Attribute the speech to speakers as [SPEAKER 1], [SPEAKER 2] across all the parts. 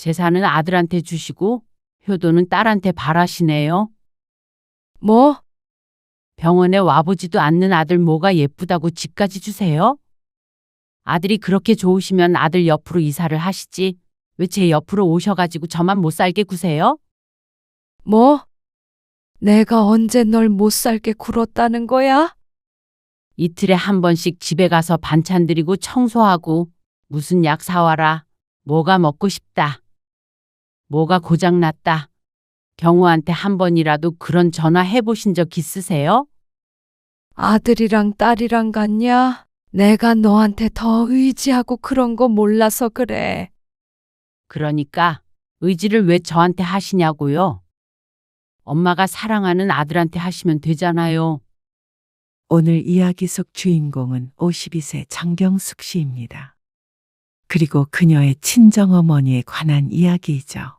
[SPEAKER 1] 재산은 아들한테 주시고 효도는 딸한테 바라시네요.
[SPEAKER 2] 뭐?
[SPEAKER 1] 병원에 와보지도 않는 아들 뭐가 예쁘다고 집까지 주세요? 아들이 그렇게 좋으시면 아들 옆으로 이사를 하시지. 왜 제 옆으로 오셔가지고 저만 못 살게 구세요?
[SPEAKER 2] 뭐? 내가 언제 널 못 살게 굴었다는 거야?
[SPEAKER 1] 이틀에 한 번씩 집에 가서 반찬 드리고 청소하고 무슨 약 사와라. 뭐가 먹고 싶다. 뭐가 고장났다. 경우한테 한 번이라도 그런 전화 해보신 적 있으세요?
[SPEAKER 2] 아들이랑 딸이랑 같냐? 내가 너한테 더 의지하고 그런 거 몰라서 그래.
[SPEAKER 1] 그러니까 의지를 왜 저한테 하시냐고요. 엄마가 사랑하는 아들한테 하시면 되잖아요.
[SPEAKER 3] 오늘 이야기 속 주인공은 52세 정경숙 씨입니다. 그리고 그녀의 친정어머니에 관한 이야기이죠.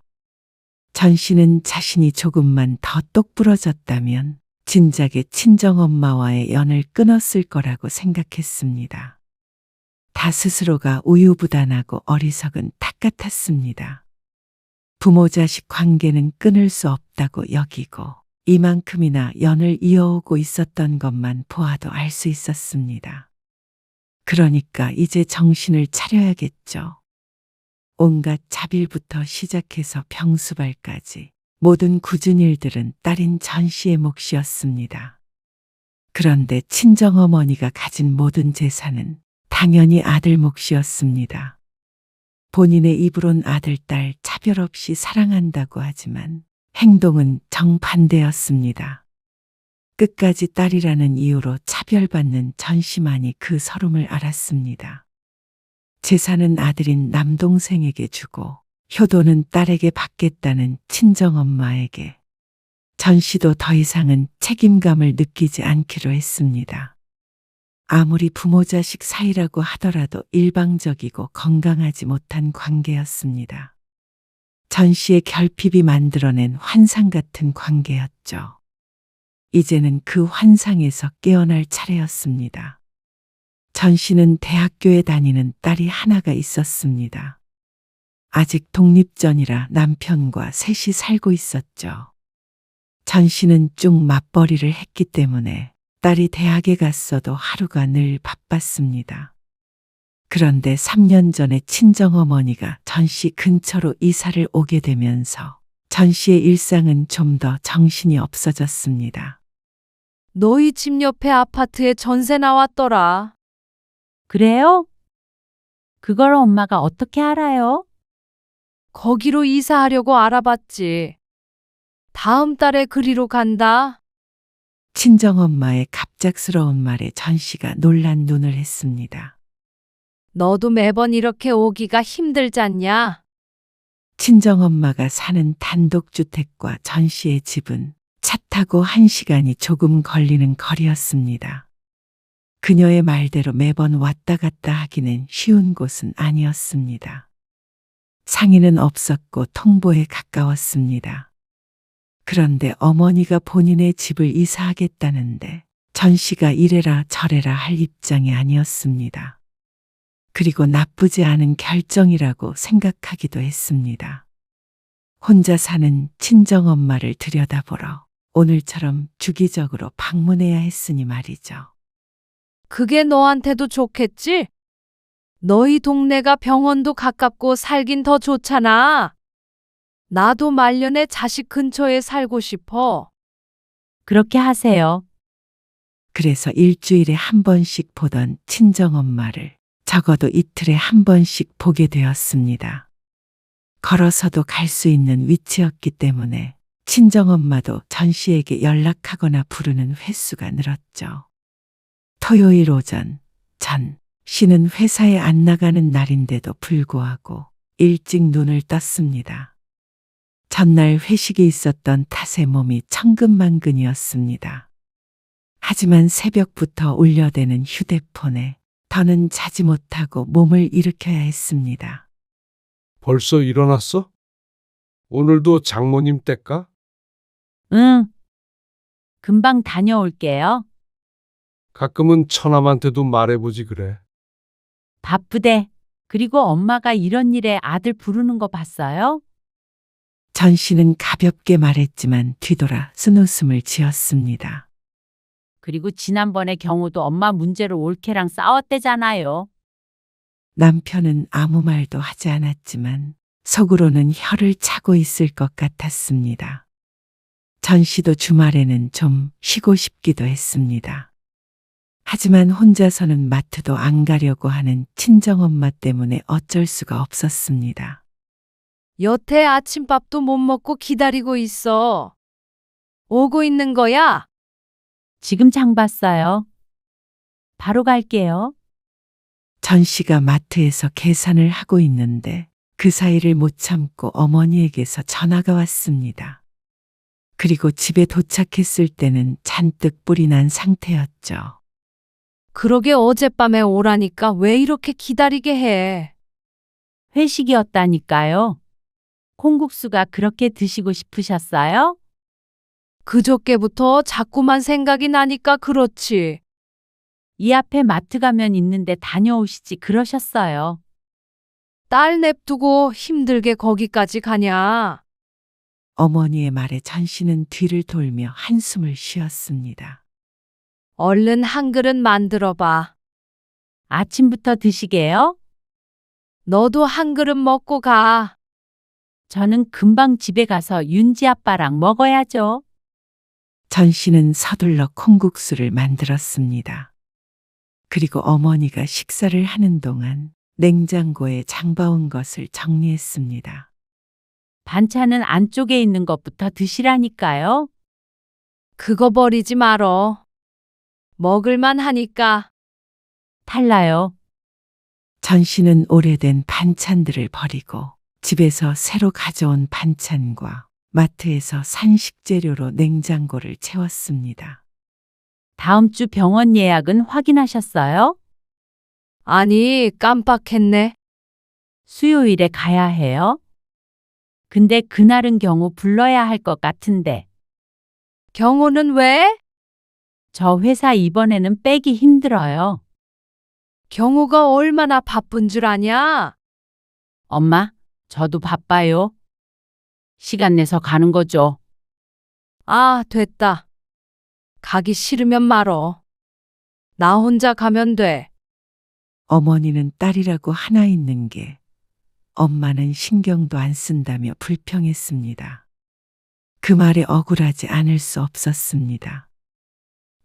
[SPEAKER 3] 전 씨는 자신이 조금만 더 똑부러졌다면 진작에 친정엄마와의 연을 끊었을 거라고 생각했습니다. 다 스스로가 우유부단하고 어리석은 닭 같았습니다. 부모 자식 관계는 끊을 수 없다고 여기고 이만큼이나 연을 이어오고 있었던 것만 보아도 알 수 있었습니다. 그러니까 이제 정신을 차려야겠죠. 온갖 자빌부터 시작해서 병수발까지 모든 굳은 일들은 딸인 전 씨의 몫이었습니다. 그런데 친정어머니가 가진 모든 재산은 당연히 아들 몫이었습니다. 본인의 입으론 아들, 딸 차별 없이 사랑한다고 하지만 행동은 정반대였습니다. 끝까지 딸이라는 이유로 차별받는 전 씨만이 그 서름을 알았습니다. 재산은 아들인 남동생에게 주고 효도는 딸에게 받겠다는 친정엄마에게 전 씨도 더 이상은 책임감을 느끼지 않기로 했습니다. 아무리 부모 자식 사이라고 하더라도 일방적이고 건강하지 못한 관계였습니다. 전 씨의 결핍이 만들어낸 환상 같은 관계였죠. 이제는 그 환상에서 깨어날 차례였습니다. 전 씨는 대학교에 다니는 딸이 하나가 있었습니다. 아직 독립전이라 남편과 셋이 살고 있었죠. 전 씨는 쭉 맞벌이를 했기 때문에 딸이 대학에 갔어도 하루가 늘 바빴습니다. 그런데 3년 전에 친정어머니가 전 씨 근처로 이사를 오게 되면서 전 씨의 일상은 좀 더 정신이 없어졌습니다.
[SPEAKER 2] 너희 집 옆에 아파트에 전세 나왔더라.
[SPEAKER 1] 그래요? 그걸 엄마가 어떻게 알아요?
[SPEAKER 2] 거기로 이사하려고 알아봤지. 다음 달에 그리로 간다.
[SPEAKER 3] 친정엄마의 갑작스러운 말에 전 씨가 놀란 눈을 했습니다.
[SPEAKER 2] 너도 매번 이렇게 오기가 힘들잖냐?
[SPEAKER 3] 친정엄마가 사는 단독주택과 전 씨의 집은 차 타고 1시간이 조금 걸리는 거리였습니다. 그녀의 말대로 매번 왔다 갔다 하기는 쉬운 곳은 아니었습니다. 상의는 없었고 통보에 가까웠습니다. 그런데 어머니가 본인의 집을 이사하겠다는데 전 씨가 이래라 저래라 할 입장이 아니었습니다. 그리고 나쁘지 않은 결정이라고 생각하기도 했습니다. 혼자 사는 친정엄마를 들여다보러 오늘처럼 주기적으로 방문해야 했으니 말이죠.
[SPEAKER 2] 그게 너한테도 좋겠지? 너희 동네가 병원도 가깝고 살긴 더 좋잖아. 나도 말년에 자식 근처에 살고 싶어.
[SPEAKER 1] 그렇게 하세요.
[SPEAKER 3] 그래서 일주일에 한 번씩 보던 친정엄마를 적어도 이틀에 한 번씩 보게 되었습니다. 걸어서도 갈 수 있는 위치였기 때문에 친정엄마도 전 씨에게 연락하거나 부르는 횟수가 늘었죠. 토요일 오전, 전 씨는 회사에 안 나가는 날인데도 불구하고 일찍 눈을 떴습니다. 전날 회식이 있었던 탓에 몸이 천근만근이었습니다. 하지만 새벽부터 울려대는 휴대폰에 더는 자지 못하고 몸을 일으켜야 했습니다.
[SPEAKER 4] 벌써 일어났어? 오늘도 장모님 댁가?
[SPEAKER 1] 응. 금방 다녀올게요.
[SPEAKER 4] 가끔은 처남한테도 말해보지 그래.
[SPEAKER 1] 바쁘대. 그리고 엄마가 이런 일에 아들 부르는 거 봤어요?
[SPEAKER 3] 전 씨는 가볍게 말했지만 뒤돌아 쓴웃음을 지었습니다.
[SPEAKER 1] 그리고 지난번에 경우도 엄마 문제로 올케랑 싸웠대잖아요.
[SPEAKER 3] 남편은 아무 말도 하지 않았지만 속으로는 혀를 차고 있을 것 같았습니다. 전 씨도 주말에는 좀 쉬고 싶기도 했습니다. 하지만 혼자서는 마트도 안 가려고 하는 친정엄마 때문에 어쩔 수가 없었습니다.
[SPEAKER 2] 여태 아침밥도 못 먹고 기다리고 있어. 오고 있는 거야?
[SPEAKER 1] 지금 장 봤어요. 바로 갈게요.
[SPEAKER 3] 전 씨가 마트에서 계산을 하고 있는데 그 사이를 못 참고 어머니에게서 전화가 왔습니다. 그리고 집에 도착했을 때는 잔뜩 뿔이 난 상태였죠.
[SPEAKER 2] 그러게 어젯밤에 오라니까 왜 이렇게 기다리게 해?
[SPEAKER 1] 회식이었다니까요. 콩국수가 그렇게 드시고 싶으셨어요?
[SPEAKER 2] 그저께부터 자꾸만 생각이 나니까 그렇지.
[SPEAKER 1] 이 앞에 마트 가면 있는데 다녀오시지 그러셨어요.
[SPEAKER 2] 딸 냅두고 힘들게 거기까지 가냐?
[SPEAKER 3] 어머니의 말에 전 씨는 뒤를 돌며 한숨을 쉬었습니다.
[SPEAKER 2] 얼른 한 그릇 만들어 봐.
[SPEAKER 1] 아침부터 드시게요?
[SPEAKER 2] 너도 한 그릇 먹고 가.
[SPEAKER 1] 저는 금방 집에 가서 윤지 아빠랑 먹어야죠.
[SPEAKER 3] 전 씨는 서둘러 콩국수를 만들었습니다. 그리고 어머니가 식사를 하는 동안 냉장고에 장봐온 것을 정리했습니다.
[SPEAKER 1] 반찬은 안쪽에 있는 것부터 드시라니까요.
[SPEAKER 2] 그거 버리지 말어. 먹을만 하니까.
[SPEAKER 1] 달라요.
[SPEAKER 3] 전 씨는 오래된 반찬들을 버리고 집에서 새로 가져온 반찬과 마트에서 산 식재료로 냉장고를 채웠습니다.
[SPEAKER 1] 다음 주 병원 예약은 확인하셨어요?
[SPEAKER 2] 아니, 깜빡했네.
[SPEAKER 1] 수요일에 가야 해요? 근데 그날은 경우 불러야 할 것 같은데.
[SPEAKER 2] 경호는 왜?
[SPEAKER 1] 저 회사 이번에는 빼기 힘들어요.
[SPEAKER 2] 경호가 얼마나 바쁜 줄 아냐?
[SPEAKER 1] 엄마, 저도 바빠요. 시간 내서 가는 거죠.
[SPEAKER 2] 아, 됐다. 가기 싫으면 말어. 나 혼자 가면 돼.
[SPEAKER 3] 어머니는 딸이라고 하나 있는 게 엄마는 신경도 안 쓴다며 불평했습니다. 그 말에 억울하지 않을 수 없었습니다.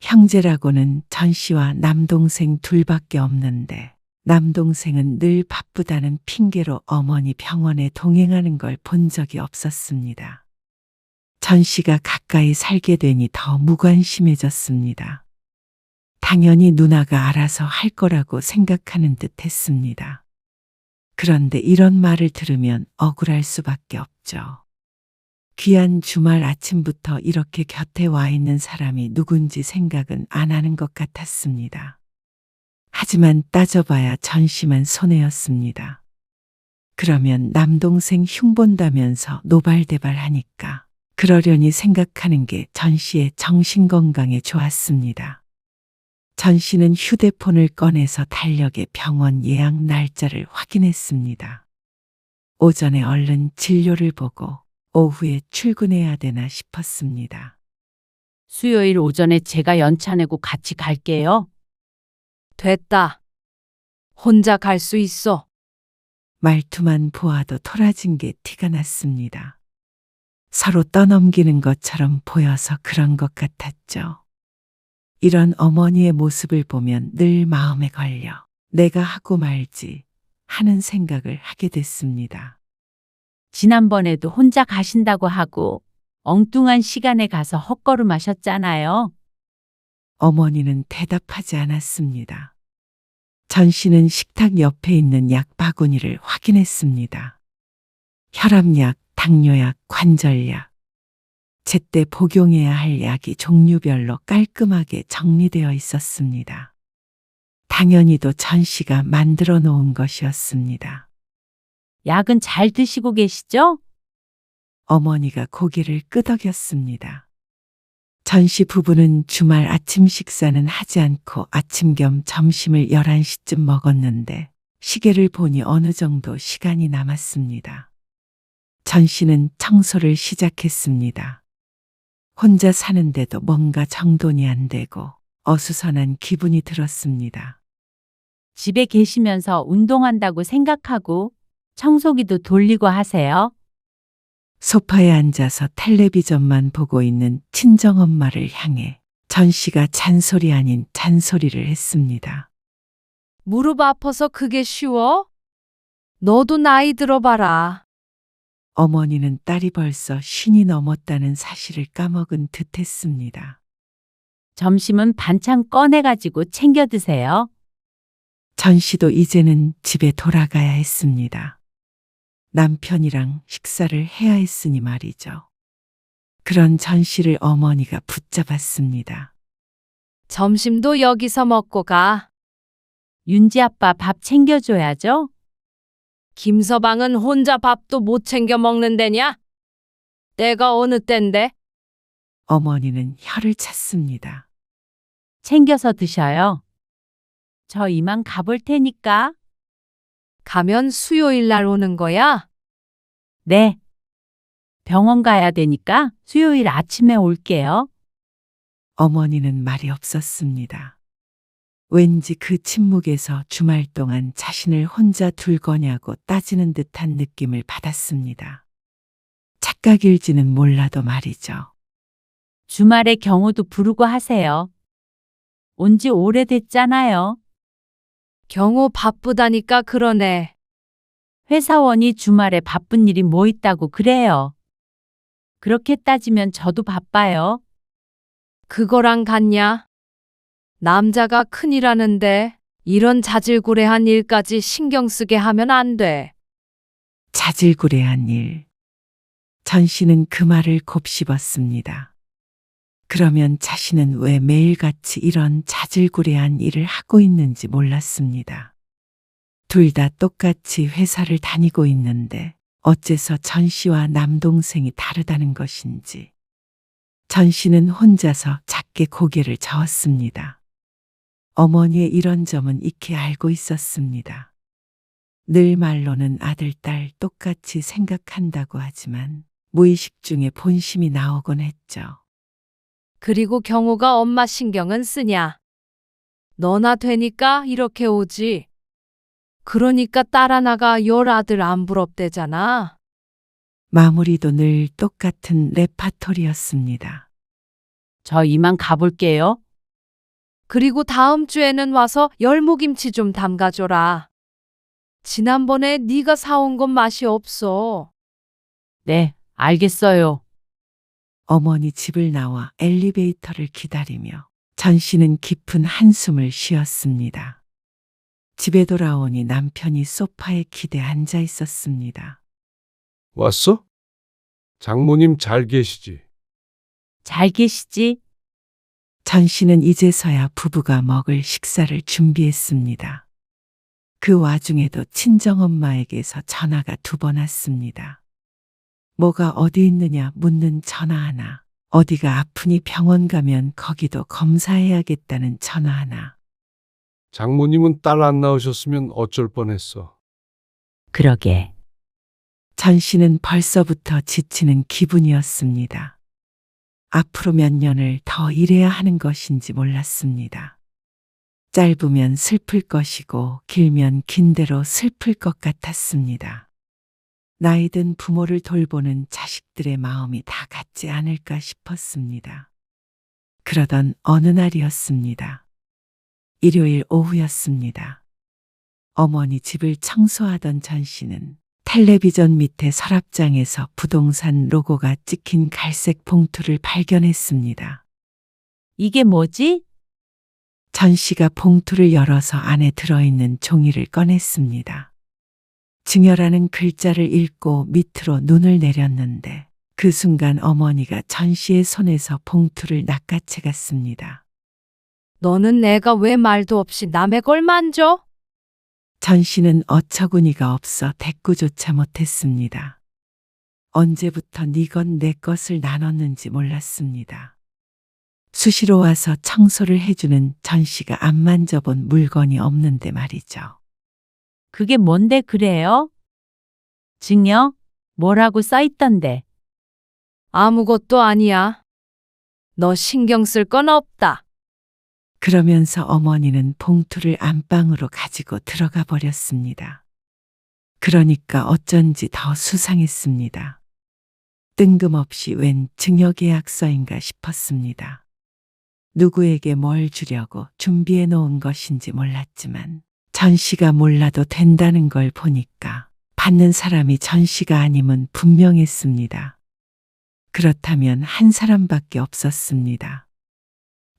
[SPEAKER 3] 형제라고는 전 씨와 남동생 둘밖에 없는데 남동생은 늘 바쁘다는 핑계로 어머니 병원에 동행하는 걸 본 적이 없었습니다. 전 씨가 가까이 살게 되니 더 무관심해졌습니다. 당연히 누나가 알아서 할 거라고 생각하는 듯 했습니다. 그런데 이런 말을 들으면 억울할 수밖에 없죠. 귀한 주말 아침부터 이렇게 곁에 와 있는 사람이 누군지 생각은 안 하는 것 같았습니다. 하지만 따져봐야 전 씨만 손해였습니다. 그러면 남동생 흉본다면서 노발대발하니까 그러려니 생각하는 게 전 씨의 정신건강에 좋았습니다. 전 씨는 휴대폰을 꺼내서 달력에 병원 예약 날짜를 확인했습니다. 오전에 얼른 진료를 보고 오후에 출근해야 되나 싶었습니다.
[SPEAKER 1] 수요일 오전에 제가 연차 내고 같이 갈게요.
[SPEAKER 2] 됐다. 혼자 갈 수 있어.
[SPEAKER 3] 말투만 보아도 토라진 게 티가 났습니다. 서로 떠넘기는 것처럼 보여서 그런 것 같았죠. 이런 어머니의 모습을 보면 늘 마음에 걸려 내가 하고 말지 하는 생각을 하게 됐습니다.
[SPEAKER 1] 지난번에도 혼자 가신다고 하고 엉뚱한 시간에 가서 헛걸음하셨잖아요.
[SPEAKER 3] 어머니는 대답하지 않았습니다. 전 씨는 식탁 옆에 있는 약 바구니를 확인했습니다. 혈압약, 당뇨약, 관절약. 제때 복용해야 할 약이 종류별로 깔끔하게 정리되어 있었습니다. 당연히도 전 씨가 만들어 놓은 것이었습니다.
[SPEAKER 1] 약은 잘 드시고 계시죠?
[SPEAKER 3] 어머니가 고개를 끄덕였습니다. 전 씨 부부는 주말 아침 식사는 하지 않고 아침 겸 점심을 11시쯤 먹었는데 시계를 보니 어느 정도 시간이 남았습니다. 전 씨는 청소를 시작했습니다. 혼자 사는데도 뭔가 정돈이 안 되고 어수선한 기분이 들었습니다.
[SPEAKER 1] 집에 계시면서 운동한다고 생각하고 청소기도 돌리고 하세요.
[SPEAKER 3] 소파에 앉아서 텔레비전만 보고 있는 친정엄마를 향해 전 씨가 잔소리 아닌 잔소리를 했습니다.
[SPEAKER 2] 무릎 아파서 그게 쉬워? 너도 나이 들어봐라.
[SPEAKER 3] 어머니는 딸이 벌써 50이 넘었다는 사실을 까먹은 듯 했습니다.
[SPEAKER 1] 점심은 반찬 꺼내가지고 챙겨 드세요.
[SPEAKER 3] 전 씨도 이제는 집에 돌아가야 했습니다. 남편이랑 식사를 해야 했으니 말이죠. 그런 전 씨를 어머니가 붙잡았습니다.
[SPEAKER 2] 점심도 여기서 먹고 가.
[SPEAKER 1] 윤지 아빠 밥 챙겨줘야죠.
[SPEAKER 2] 김서방은 혼자 밥도 못 챙겨 먹는데냐? 때가 어느 땐데?
[SPEAKER 3] 어머니는 혀를 찼습니다.
[SPEAKER 1] 챙겨서 드셔요. 저 이만 가볼 테니까.
[SPEAKER 2] 가면 수요일 날 오는 거야?
[SPEAKER 1] 네. 병원 가야 되니까 수요일 아침에 올게요.
[SPEAKER 3] 어머니는 말이 없었습니다. 왠지 그 침묵에서 주말 동안 자신을 혼자 둘 거냐고 따지는 듯한 느낌을 받았습니다. 착각일지는 몰라도 말이죠.
[SPEAKER 1] 주말에 경호도 부르고 하세요. 온 지 오래됐잖아요.
[SPEAKER 2] 경호 바쁘다니까 그러네.
[SPEAKER 1] 회사원이 주말에 바쁜 일이 뭐 있다고 그래요. 그렇게 따지면 저도 바빠요.
[SPEAKER 2] 그거랑 같냐? 남자가 큰일 하는데 이런 자질구레한 일까지 신경 쓰게 하면 안 돼.
[SPEAKER 3] 자질구레한 일. 전 씨는 그 말을 곱씹었습니다. 그러면 자신은 왜 매일같이 이런 자질구레한 일을 하고 있는지 몰랐습니다. 둘 다 똑같이 회사를 다니고 있는데 어째서 전 씨와 남동생이 다르다는 것인지. 전 씨는 혼자서 작게 고개를 저었습니다. 어머니의 이런 점은 익히 알고 있었습니다. 늘 말로는 아들, 딸 똑같이 생각한다고 하지만 무의식 중에 본심이 나오곤 했죠.
[SPEAKER 2] 그리고 경호가 엄마 신경은 쓰냐? 너나 되니까 이렇게 오지. 그러니까 딸 하나가 열 아들 안 부럽대잖아.
[SPEAKER 3] 마무리도 늘 똑같은 레파토리였습니다.
[SPEAKER 1] 저 이만 가볼게요.
[SPEAKER 2] 그리고 다음 주에는 와서 열무김치 좀 담가줘라. 지난번에 네가 사온 건 맛이 없어.
[SPEAKER 1] 네, 알겠어요.
[SPEAKER 3] 어머니 집을 나와 엘리베이터를 기다리며 전 씨는 깊은 한숨을 쉬었습니다. 집에 돌아오니 남편이 소파에 기대 앉아 있었습니다.
[SPEAKER 4] 왔어? 장모님 잘 계시지?
[SPEAKER 1] 잘 계시지?
[SPEAKER 3] 전 씨는 이제서야 부부가 먹을 식사를 준비했습니다. 그 와중에도 친정엄마에게서 전화가 2번 왔습니다. 뭐가 어디 있느냐 묻는 전화 하나, 어디가 아프니 병원 가면 거기도 검사해야겠다는 전화 하나.
[SPEAKER 4] 장모님은 딸 안 낳으셨으면 어쩔 뻔했어.
[SPEAKER 1] 그러게.
[SPEAKER 3] 전 씨는 벌써부터 지치는 기분이었습니다. 앞으로 몇 년을 더 일해야 하는 것인지 몰랐습니다. 짧으면 슬플 것이고 길면 긴 대로 슬플 것 같았습니다. 나이든 부모를 돌보는 자식들의 마음이 다 같지 않을까 싶었습니다. 그러던 어느 날이었습니다. 일요일 오후였습니다. 어머니 집을 청소하던 전 씨는 텔레비전 밑에 서랍장에서 부동산 로고가 찍힌 갈색 봉투를 발견했습니다.
[SPEAKER 1] 이게 뭐지?
[SPEAKER 3] 전 씨가 봉투를 열어서 안에 들어있는 종이를 꺼냈습니다. 증여라는 글자를 읽고 밑으로 눈을 내렸는데 그 순간 어머니가 전 씨의 손에서 봉투를 낚아채 갔습니다.
[SPEAKER 2] 너는 내가 왜 말도 없이 남의 걸 만져?
[SPEAKER 3] 전 씨는 어처구니가 없어 대꾸조차 못했습니다. 언제부터 네 건 내 것을 나눴는지 몰랐습니다. 수시로 와서 청소를 해주는 전 씨가 안 만져본 물건이 없는데 말이죠.
[SPEAKER 1] 그게 뭔데 그래요? 증여? 뭐라고 써 있던데.
[SPEAKER 2] 아무것도 아니야. 너 신경 쓸 건 없다.
[SPEAKER 3] 그러면서 어머니는 봉투를 안방으로 가지고 들어가 버렸습니다. 그러니까 어쩐지 더 수상했습니다. 뜬금없이 웬 증여계약서인가 싶었습니다. 누구에게 뭘 주려고 준비해 놓은 것인지 몰랐지만 전 씨가 몰라도 된다는 걸 보니까 받는 사람이 전 씨가 아님은 분명했습니다. 그렇다면 한 사람밖에 없었습니다.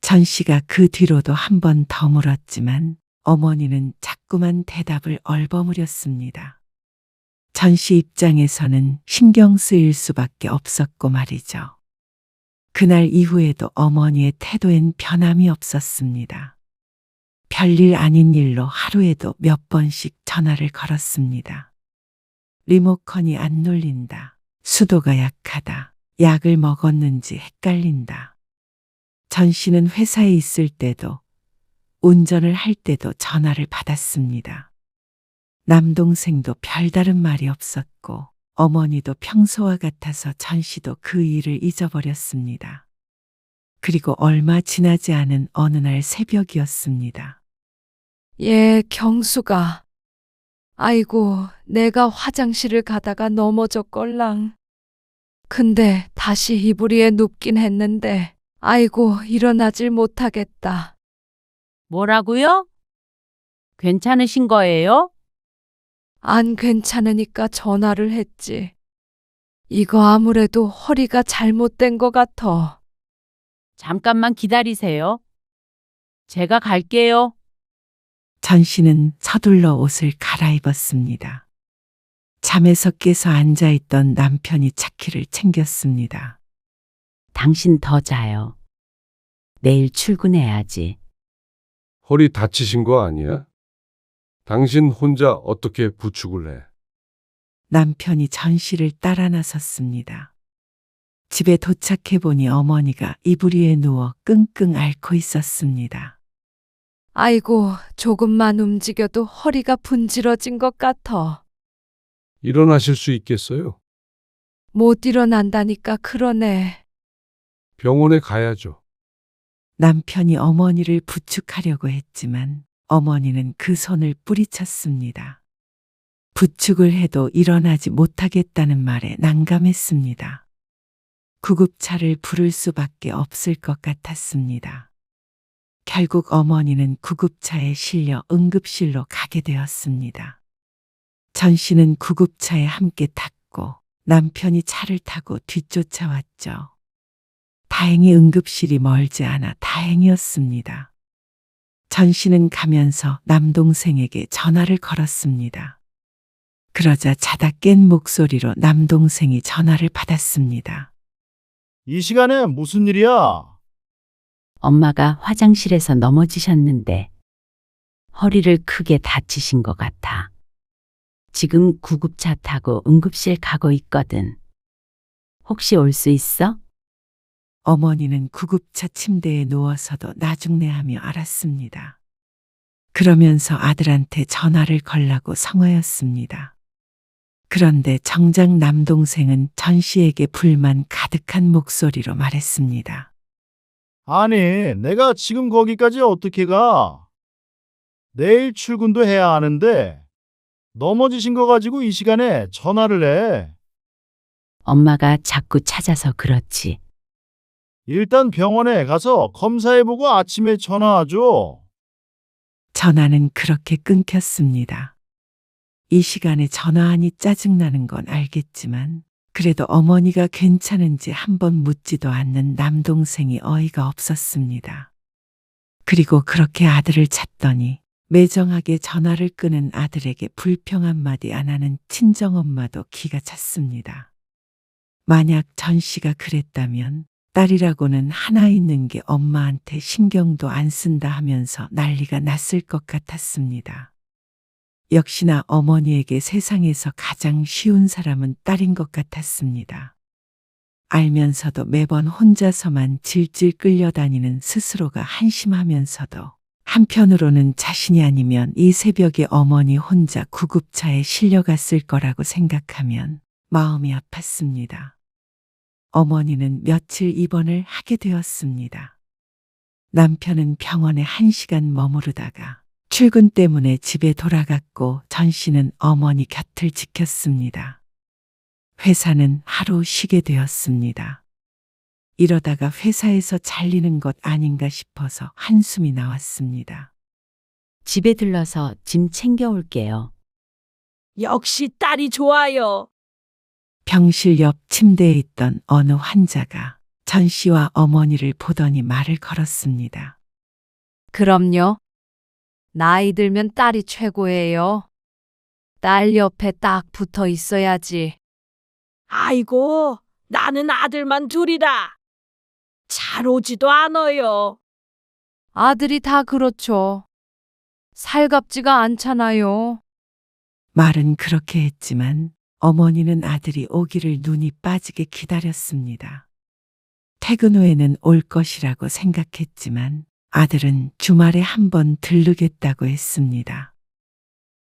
[SPEAKER 3] 전 씨가 그 뒤로도 한 번 더 물었지만 어머니는 자꾸만 대답을 얼버무렸습니다. 전 씨 입장에서는 신경 쓰일 수밖에 없었고 말이죠. 그날 이후에도 어머니의 태도엔 변함이 없었습니다. 별일 아닌 일로 하루에도 몇 번씩 전화를 걸었습니다. 리모컨이 안 눌린다. 수도가 약하다. 약을 먹었는지 헷갈린다. 전 씨는 회사에 있을 때도 운전을 할 때도 전화를 받았습니다. 남동생도 별다른 말이 없었고 어머니도 평소와 같아서 전 씨도 그 일을 잊어버렸습니다. 그리고 얼마 지나지 않은 어느 날 새벽이었습니다.
[SPEAKER 2] 경수가. 아이고, 내가 화장실을 가다가 넘어졌걸랑. 근데 다시 이불 위에 눕긴 했는데, 아이고, 일어나질 못하겠다.
[SPEAKER 1] 뭐라고요? 괜찮으신 거예요?
[SPEAKER 2] 안 괜찮으니까 전화를 했지. 이거 아무래도 허리가 잘못된 것 같아.
[SPEAKER 1] 잠깐만 기다리세요. 제가 갈게요.
[SPEAKER 3] 전 씨는 서둘러 옷을 갈아입었습니다. 잠에서 깨서 앉아있던 남편이 차키를 챙겼습니다.
[SPEAKER 1] 당신 더 자요. 내일 출근해야지.
[SPEAKER 4] 허리 다치신 거 아니야? 당신 혼자 어떻게 부축을 해?
[SPEAKER 3] 남편이 전 씨를 따라 나섰습니다. 집에 도착해 보니 어머니가 이불 위에 누워 끙끙 앓고 있었습니다.
[SPEAKER 2] 아이고, 조금만 움직여도 허리가 분질러진 것 같아.
[SPEAKER 4] 일어나실 수 있겠어요?
[SPEAKER 2] 못 일어난다니까 그러네.
[SPEAKER 4] 병원에 가야죠.
[SPEAKER 3] 남편이 어머니를 부축하려고 했지만 어머니는 그 손을 뿌리쳤습니다. 부축을 해도 일어나지 못하겠다는 말에 난감했습니다. 구급차를 부를 수밖에 없을 것 같았습니다. 결국 어머니는 구급차에 실려 응급실로 가게 되었습니다. 전 씨는 구급차에 함께 탔고 남편이 차를 타고 뒤쫓아왔죠. 다행히 응급실이 멀지 않아 다행이었습니다. 전 씨는 가면서 남동생에게 전화를 걸었습니다. 그러자 자다 깬 목소리로 남동생이 전화를 받았습니다.
[SPEAKER 5] 이 시간에 무슨 일이야?
[SPEAKER 1] 엄마가 화장실에서 넘어지셨는데 허리를 크게 다치신 것 같아. 지금 구급차 타고 응급실 가고 있거든. 혹시 올 수 있어?
[SPEAKER 3] 어머니는 구급차 침대에 누워서도 나중내하며 알았습니다. 그러면서 아들한테 전화를 걸라고 성화였습니다. 그런데 정작 남동생은 전 씨에게 불만 가득한 목소리로 말했습니다.
[SPEAKER 5] 아니, 내가 지금 거기까지 어떻게 가? 내일 출근도 해야 하는데 넘어지신 거 가지고 이 시간에 전화를 해.
[SPEAKER 1] 엄마가 자꾸 찾아서 그렇지.
[SPEAKER 5] 일단 병원에 가서 검사해보고 아침에 전화하죠.
[SPEAKER 3] 전화는 그렇게 끊겼습니다. 이 시간에 전화하니 짜증나는 건 알겠지만 그래도 어머니가 괜찮은지 한번 묻지도 않는 남동생이 어이가 없었습니다. 그리고 그렇게 아들을 찾더니 매정하게 전화를 끄는 아들에게 불평 한마디 안 하는 친정엄마도 기가 찼습니다. 만약 전 씨가 그랬다면 딸이라고는 하나 있는 게 엄마한테 신경도 안 쓴다 하면서 난리가 났을 것 같았습니다. 역시나 어머니에게 세상에서 가장 쉬운 사람은 딸인 것 같았습니다. 알면서도 매번 혼자서만 질질 끌려다니는 스스로가 한심하면서도 한편으로는 자신이 아니면 이 새벽에 어머니 혼자 구급차에 실려갔을 거라고 생각하면 마음이 아팠습니다. 어머니는 며칠 입원을 하게 되었습니다. 남편은 병원에 1시간 머무르다가 출근 때문에 집에 돌아갔고 전 씨는 어머니 곁을 지켰습니다. 회사는 하루 쉬게 되었습니다. 이러다가 회사에서 잘리는 것 아닌가 싶어서 한숨이 나왔습니다.
[SPEAKER 1] 집에 들러서 짐 챙겨올게요.
[SPEAKER 6] 역시 딸이 좋아요.
[SPEAKER 3] 병실 옆 침대에 있던 어느 환자가 전 씨와 어머니를 보더니 말을 걸었습니다.
[SPEAKER 2] 그럼요. 나이 들면 딸이 최고예요. 딸 옆에 딱 붙어 있어야지.
[SPEAKER 6] 아이고, 나는 아들만 둘이라. 잘 오지도 않아요.
[SPEAKER 2] 아들이 다 그렇죠. 살갑지가 않잖아요.
[SPEAKER 3] 말은 그렇게 했지만 어머니는 아들이 오기를 눈이 빠지게 기다렸습니다. 퇴근 후에는 올 것이라고 생각했지만 아들은 주말에 한번 들르겠다고 했습니다.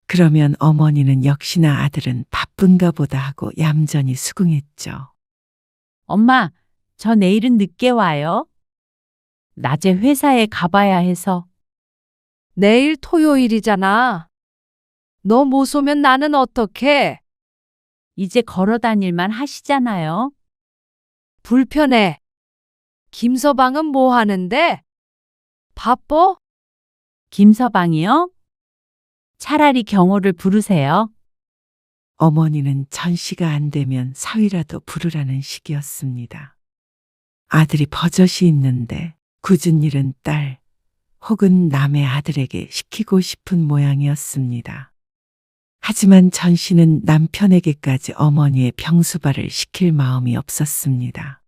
[SPEAKER 3] 그러면 어머니는 역시나 아들은 바쁜가 보다 하고 얌전히 수긍했죠.
[SPEAKER 1] 엄마, 저 내일은 늦게 와요. 낮에 회사에 가봐야 해서.
[SPEAKER 2] 내일 토요일이잖아. 너 못 오면 나는 어떡해?
[SPEAKER 1] 이제 걸어 다닐만 하시잖아요.
[SPEAKER 2] 불편해. 김서방은 뭐 하는데? 바빠?
[SPEAKER 1] 김서방이요? 차라리 경호를 부르세요.
[SPEAKER 3] 어머니는 전 씨가 안 되면 사위라도 부르라는 식이었습니다. 아들이 버젓이 있는데 굳은 일은 딸 혹은 남의 아들에게 시키고 싶은 모양이었습니다. 하지만 전 씨는 남편에게까지 어머니의 병수발을 시킬 마음이 없었습니다.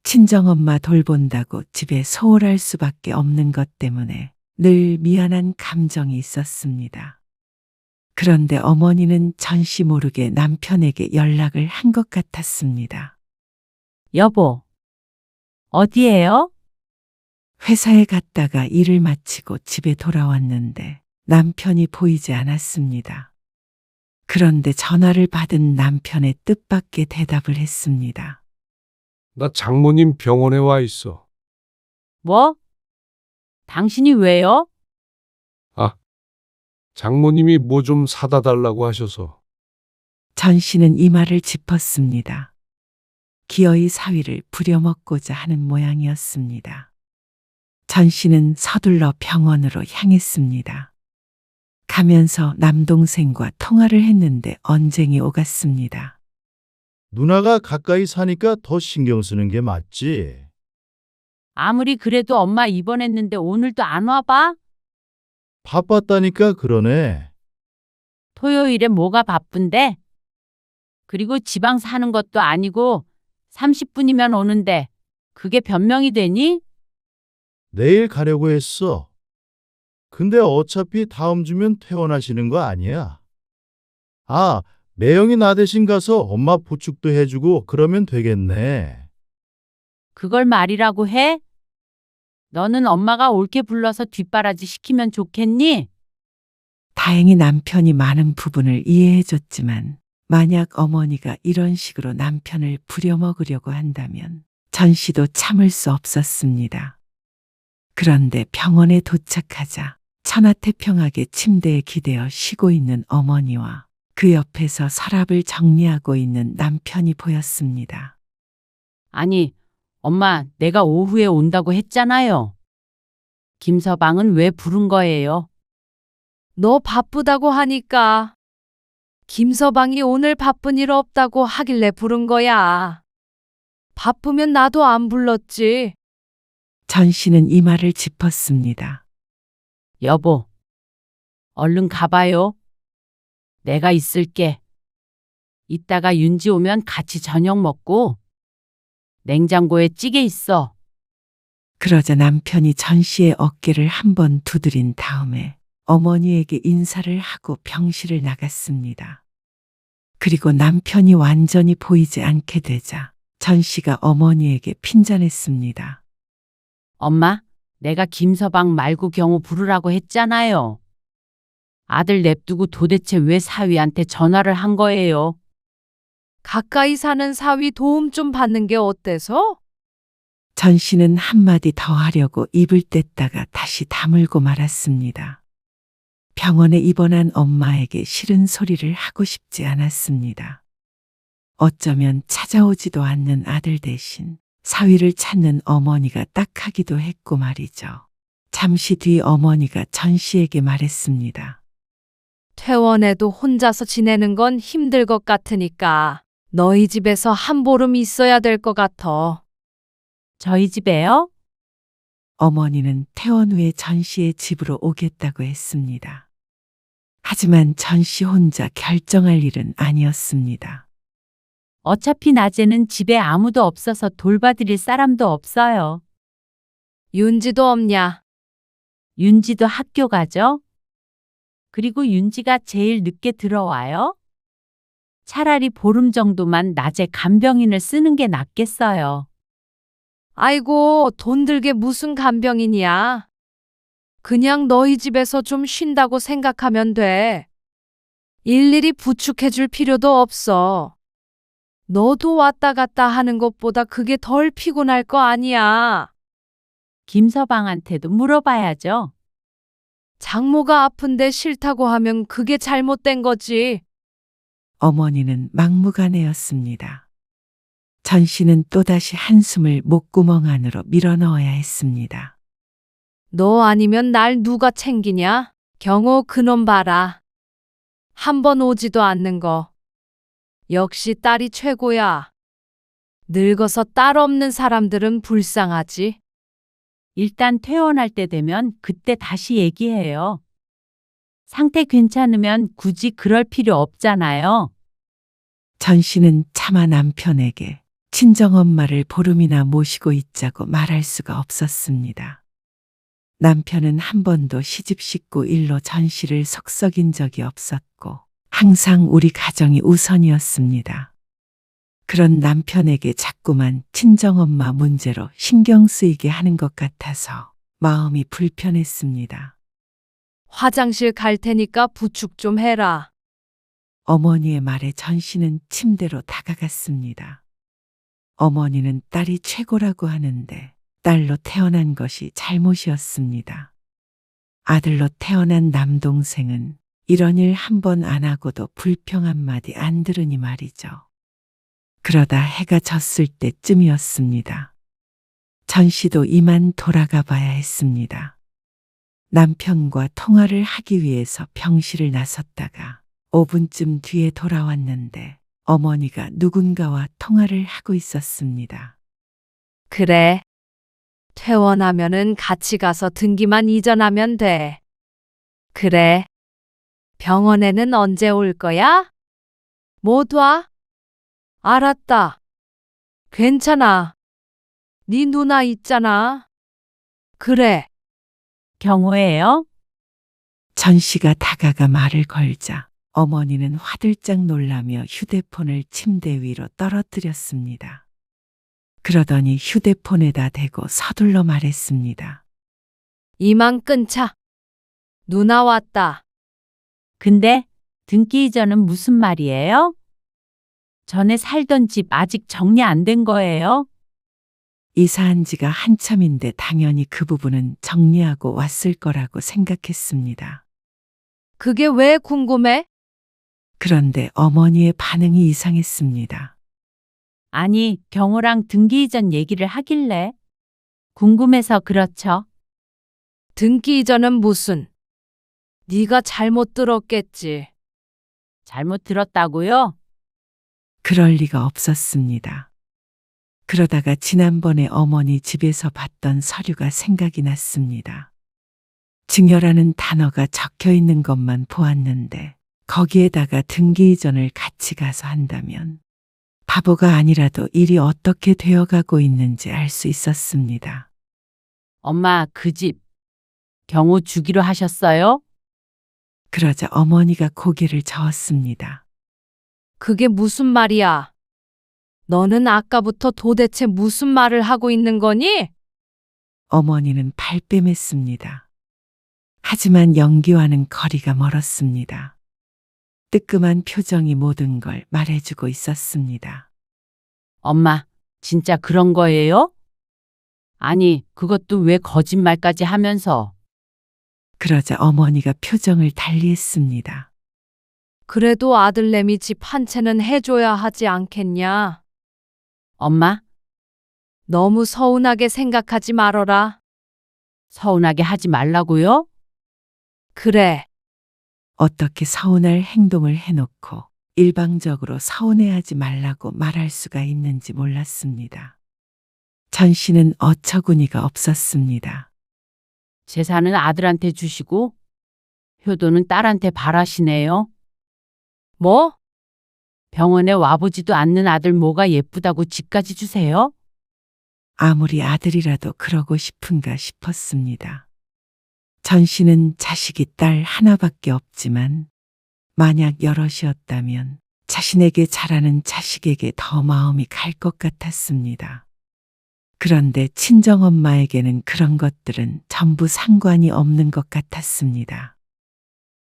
[SPEAKER 3] 친정엄마 돌본다고 집에 소홀할 수밖에 없는 것 때문에 늘 미안한 감정이 있었습니다. 그런데 어머니는 전 씨 모르게 남편에게 연락을 한 것 같았습니다.
[SPEAKER 1] 여보, 어디에요?
[SPEAKER 3] 회사에 갔다가 일을 마치고 집에 돌아왔는데 남편이 보이지 않았습니다. 그런데 전화를 받은 남편의 뜻밖의 대답을 했습니다.
[SPEAKER 4] 나 장모님 병원에 와 있어.
[SPEAKER 1] 뭐? 당신이 왜요?
[SPEAKER 4] 장모님이 뭐 좀 사다 달라고 하셔서.
[SPEAKER 3] 전 씨는 이 말을 짚었습니다. 기어이 사위를 부려먹고자 하는 모양이었습니다. 전 씨는 서둘러 병원으로 향했습니다. 가면서 남동생과 통화를 했는데 언쟁이 오갔습니다.
[SPEAKER 5] 누나가 가까이 사니까 더 신경 쓰는 게 맞지.
[SPEAKER 1] 아무리 그래도 엄마 입원했는데 오늘도 안 와봐?
[SPEAKER 5] 바빴다니까 그러네.
[SPEAKER 1] 토요일에 뭐가 바쁜데? 그리고 지방 사는 것도 아니고 30분이면 오는데 그게 변명이 되니?
[SPEAKER 5] 내일 가려고 했어. 근데 어차피 다음 주면 퇴원하시는 거 아니야? 아, 매영이 나 대신 가서 엄마 보축도 해주고 그러면 되겠네.
[SPEAKER 1] 그걸 말이라고 해? 너는 엄마가 옳게 불러서 뒷바라지 시키면 좋겠니?
[SPEAKER 3] 다행히 남편이 많은 부분을 이해해줬지만 만약 어머니가 이런 식으로 남편을 부려먹으려고 한다면 전 씨도 참을 수 없었습니다. 그런데 병원에 도착하자 천하태평하게 침대에 기대어 쉬고 있는 어머니와 그 옆에서 서랍을 정리하고 있는 남편이 보였습니다.
[SPEAKER 1] 아니, 엄마, 내가 오후에 온다고 했잖아요. 김서방은 왜 부른 거예요?
[SPEAKER 2] 너 바쁘다고 하니까. 김서방이 오늘 바쁜 일 없다고 하길래 부른 거야. 바쁘면 나도 안 불렀지.
[SPEAKER 3] 전 씨는 이 말을 짚었습니다.
[SPEAKER 1] 여보, 얼른 가봐요. 내가 있을게. 이따가 윤지 오면 같이 저녁 먹고 냉장고에 찌개 있어.
[SPEAKER 3] 그러자 남편이 전 씨의 어깨를 한번 두드린 다음에 어머니에게 인사를 하고 병실을 나갔습니다. 그리고 남편이 완전히 보이지 않게 되자 전 씨가 어머니에게 핀잔했습니다.
[SPEAKER 1] 엄마, 내가 김서방 말고 경호 부르라고 했잖아요. 아들 냅두고 도대체 왜 사위한테 전화를 한 거예요?
[SPEAKER 2] 가까이 사는 사위 도움 좀 받는 게 어때서?
[SPEAKER 3] 전 씨는 한마디 더 하려고 입을 뗐다가 다시 다물고 말았습니다. 병원에 입원한 엄마에게 싫은 소리를 하고 싶지 않았습니다. 어쩌면 찾아오지도 않는 아들 대신 사위를 찾는 어머니가 딱하기도 했고 말이죠. 잠시 뒤 어머니가 전 씨에게 말했습니다.
[SPEAKER 2] 퇴원해도 혼자서 지내는 건 힘들 것 같으니까 너희 집에서 한 보름 있어야 될 것 같아.
[SPEAKER 1] 저희 집에요?
[SPEAKER 3] 어머니는 퇴원 후에 전 씨의 집으로 오겠다고 했습니다. 하지만 전 씨 혼자 결정할 일은 아니었습니다.
[SPEAKER 1] 어차피 낮에는 집에 아무도 없어서 돌봐드릴 사람도 없어요.
[SPEAKER 2] 윤지도 없냐?
[SPEAKER 1] 윤지도 학교 가죠? 그리고 윤지가 제일 늦게 들어와요? 차라리 보름 정도만 낮에 간병인을 쓰는 게 낫겠어요.
[SPEAKER 2] 아이고, 돈 들게 무슨 간병인이야. 그냥 너희 집에서 좀 쉰다고 생각하면 돼. 일일이 부축해 줄 필요도 없어. 너도 왔다 갔다 하는 것보다 그게 덜 피곤할 거 아니야.
[SPEAKER 1] 김서방한테도 물어봐야죠.
[SPEAKER 2] 장모가 아픈데 싫다고 하면 그게 잘못된 거지.
[SPEAKER 3] 어머니는 막무가내였습니다. 전 씨는 또다시 한숨을 목구멍 안으로 밀어넣어야 했습니다.
[SPEAKER 2] 너 아니면 날 누가 챙기냐? 경호 그놈 봐라. 한 번 오지도 않는 거. 역시 딸이 최고야. 늙어서 딸 없는 사람들은 불쌍하지.
[SPEAKER 1] 일단 퇴원할 때 되면 그때 다시 얘기해요. 상태 괜찮으면 굳이 그럴 필요 없잖아요.
[SPEAKER 3] 전 씨는 차마 남편에게 친정엄마를 보름이나 모시고 있자고 말할 수가 없었습니다. 남편은 한 번도 시집 식구 일로 전 씨를 속썩인 적이 없었고 항상 우리 가정이 우선이었습니다. 그런 남편에게 자꾸만 친정엄마 문제로 신경 쓰이게 하는 것 같아서 마음이 불편했습니다.
[SPEAKER 2] 화장실 갈 테니까 부축 좀 해라.
[SPEAKER 3] 어머니의 말에 전 씨는 침대로 다가갔습니다. 어머니는 딸이 최고라고 하는데 딸로 태어난 것이 잘못이었습니다. 아들로 태어난 남동생은 이런 일 한 번 안 하고도 불평 한마디 안 들으니 말이죠. 그러다 해가 졌을 때쯤이었습니다. 전 씨도 이만 돌아가 봐야 했습니다. 남편과 통화를 하기 위해서 병실을 나섰다가 5분쯤 뒤에 돌아왔는데 어머니가 누군가와 통화를 하고 있었습니다.
[SPEAKER 2] 그래. 퇴원하면은 같이 가서 등기만 이전하면 돼. 그래. 병원에는 언제 올 거야? 못 와? 알았다. 괜찮아. 네 누나 있잖아. 그래.
[SPEAKER 1] 경호예요?
[SPEAKER 3] 전 씨가 다가가 말을 걸자 어머니는 화들짝 놀라며 휴대폰을 침대 위로 떨어뜨렸습니다. 그러더니 휴대폰에다 대고 서둘러 말했습니다.
[SPEAKER 2] 이만 끊자. 누나 왔다.
[SPEAKER 1] 근데 등기 이전은 무슨 말이에요? 전에 살던 집 아직 정리 안 된 거예요?
[SPEAKER 3] 이사한 지가 한참인데 당연히 그 부분은 정리하고 왔을 거라고 생각했습니다.
[SPEAKER 2] 그게 왜 궁금해?
[SPEAKER 3] 그런데 어머니의 반응이 이상했습니다.
[SPEAKER 1] 아니, 경호랑 등기 이전 얘기를 하길래. 궁금해서 그렇죠.
[SPEAKER 2] 등기 이전은 무슨? 네가 잘못 들었겠지.
[SPEAKER 1] 잘못 들었다고요?
[SPEAKER 3] 그럴 리가 없었습니다. 그러다가 지난번에 어머니 집에서 봤던 서류가 생각이 났습니다. 증여라는 단어가 적혀 있는 것만 보았는데 거기에다가 등기 이전을 같이 가서 한다면 바보가 아니라도 일이 어떻게 되어가고 있는지 알 수 있었습니다.
[SPEAKER 1] 엄마, 그 집 경호 주기로 하셨어요?
[SPEAKER 3] 그러자 어머니가 고개를 저었습니다.
[SPEAKER 2] 그게 무슨 말이야? 너는 아까부터 도대체 무슨 말을 하고 있는 거니?
[SPEAKER 3] 어머니는 발뺌했습니다. 하지만 연기와는 거리가 멀었습니다. 뜨끔한 표정이 모든 걸 말해주고 있었습니다.
[SPEAKER 1] 엄마, 진짜 그런 거예요? 아니, 그것도 왜 거짓말까지 하면서.
[SPEAKER 3] 그러자 어머니가 표정을 달리했습니다.
[SPEAKER 2] 그래도 아들내미 집 한 채는 해줘야 하지 않겠냐?
[SPEAKER 1] 엄마,
[SPEAKER 2] 너무 서운하게 생각하지 말어라.
[SPEAKER 1] 서운하게 하지 말라고요?
[SPEAKER 2] 그래.
[SPEAKER 3] 어떻게 서운할 행동을 해놓고 일방적으로 서운해하지 말라고 말할 수가 있는지 몰랐습니다. 전 씨는 어처구니가 없었습니다.
[SPEAKER 1] 재산은 아들한테 주시고 효도는 딸한테 바라시네요.
[SPEAKER 2] 뭐?
[SPEAKER 1] 병원에 와보지도 않는 아들 뭐가 예쁘다고 집까지 주세요?
[SPEAKER 3] 아무리 아들이라도 그러고 싶은가 싶었습니다. 전 씨는 자식이 딸 하나밖에 없지만 만약 여럿이었다면 자신에게 잘하는 자식에게 더 마음이 갈 것 같았습니다. 그런데 친정엄마에게는 그런 것들은 전부 상관이 없는 것 같았습니다.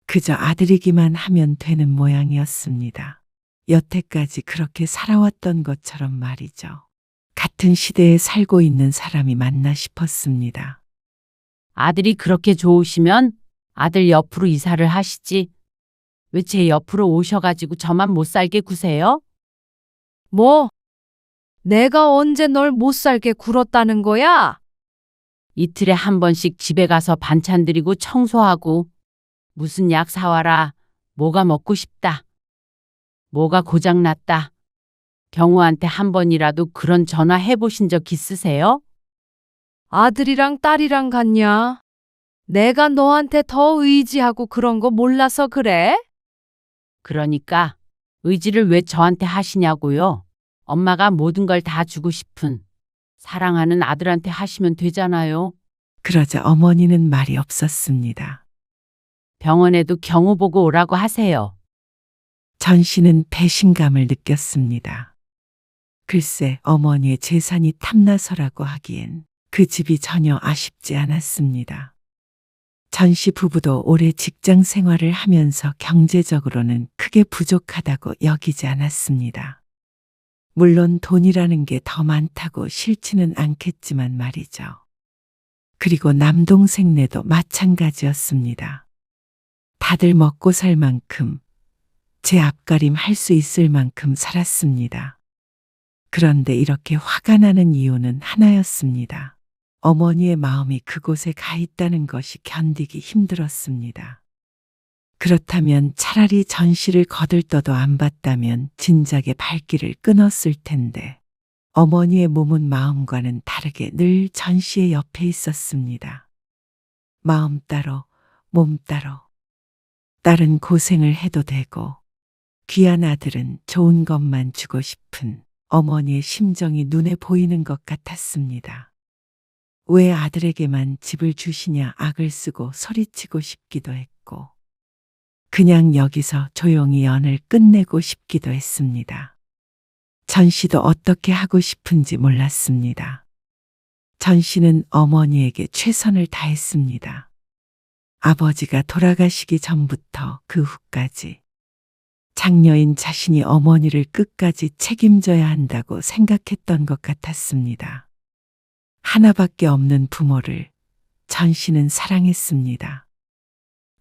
[SPEAKER 3] 그저 아들이기만 하면 되는 모양이었습니다. 여태까지 그렇게 살아왔던 것처럼 말이죠. 같은 시대에 살고 있는 사람이 맞나 싶었습니다.
[SPEAKER 1] 아들이 그렇게 좋으시면 아들 옆으로 이사를 하시지. 왜 제 옆으로 오셔가지고 저만 못 살게 구세요?
[SPEAKER 2] 뭐? 내가 언제 널 못 살게 굴었다는 거야?
[SPEAKER 1] 이틀에 한 번씩 집에 가서 반찬 드리고 청소하고 무슨 약 사와라. 뭐가 먹고 싶다. 뭐가 고장났다. 경우한테 한 번이라도 그런 전화 해보신 적 있으세요?
[SPEAKER 2] 아들이랑 딸이랑 같냐? 내가 너한테 더 의지하고 그런 거 몰라서 그래?
[SPEAKER 1] 그러니까 의지를 왜 저한테 하시냐고요. 엄마가 모든 걸 다 주고 싶은 사랑하는 아들한테 하시면 되잖아요.
[SPEAKER 3] 그러자 어머니는 말이 없었습니다.
[SPEAKER 1] 병원에도 경우 보고 오라고 하세요.
[SPEAKER 3] 전 씨는 배신감을 느꼈습니다. 글쎄 어머니의 재산이 탐나서라고 하기엔 그 집이 전혀 아쉽지 않았습니다. 전 씨 부부도 오래 직장 생활을 하면서 경제적으로는 크게 부족하다고 여기지 않았습니다. 물론 돈이라는 게 더 많다고 싫지는 않겠지만 말이죠. 그리고 남동생네도 마찬가지였습니다. 다들 먹고 살 만큼 제 앞가림 할 수 있을 만큼 살았습니다. 그런데 이렇게 화가 나는 이유는 하나였습니다. 어머니의 마음이 그곳에 가 있다는 것이 견디기 힘들었습니다. 그렇다면 차라리 전 씨를 거들떠도 안 봤다면 진작에 발길을 끊었을 텐데 어머니의 몸은 마음과는 다르게 늘 전 씨의 옆에 있었습니다. 마음 따로 몸 따로. 딸은 고생을 해도 되고 귀한 아들은 좋은 것만 주고 싶은 어머니의 심정이 눈에 보이는 것 같았습니다. 왜 아들에게만 집을 주시냐 악을 쓰고 소리치고 싶기도 했고 그냥 여기서 조용히 연을 끝내고 싶기도 했습니다. 전 씨도 어떻게 하고 싶은지 몰랐습니다. 전 씨는 어머니에게 최선을 다했습니다. 아버지가 돌아가시기 전부터 그 후까지 장녀인 자신이 어머니를 끝까지 책임져야 한다고 생각했던 것 같았습니다. 하나밖에 없는 부모를 전 씨는 사랑했습니다.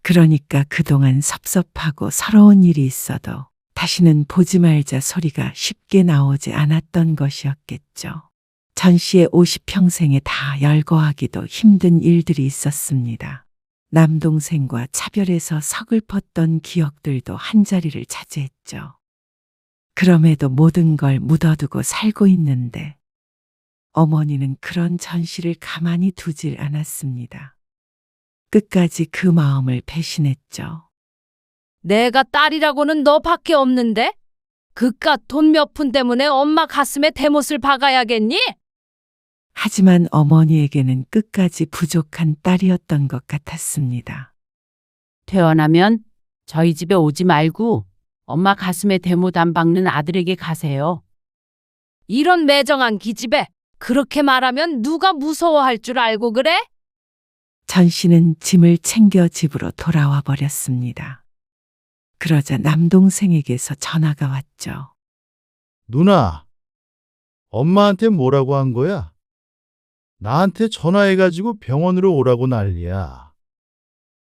[SPEAKER 3] 그러니까 그동안 섭섭하고 서러운 일이 있어도 다시는 보지 말자 소리가 쉽게 나오지 않았던 것이었겠죠. 전 씨의 50평생에 다 열거하기도 힘든 일들이 있었습니다. 남동생과 차별해서 서글펐던 기억들도 한자리를 차지했죠. 그럼에도 모든 걸 묻어두고 살고 있는데 어머니는 그런 전 씨를 가만히 두질 않았습니다. 끝까지 그 마음을 배신했죠.
[SPEAKER 2] 내가 딸이라고는 너밖에 없는데? 그깟 돈 몇 푼 때문에 엄마 가슴에 대못을 박아야겠니?
[SPEAKER 3] 하지만 어머니에게는 끝까지 부족한 딸이었던 것 같았습니다.
[SPEAKER 1] 퇴원하면 저희 집에 오지 말고 엄마 가슴에 대못 안 박는 아들에게 가세요.
[SPEAKER 2] 이런 매정한 기집애, 그렇게 말하면 누가 무서워할 줄 알고 그래?
[SPEAKER 3] 전 씨는 짐을 챙겨 집으로 돌아와 버렸습니다. 그러자 남동생에게서 전화가 왔죠.
[SPEAKER 5] 누나, 엄마한테 뭐라고 한 거야? 나한테 전화해가지고 병원으로 오라고 난리야.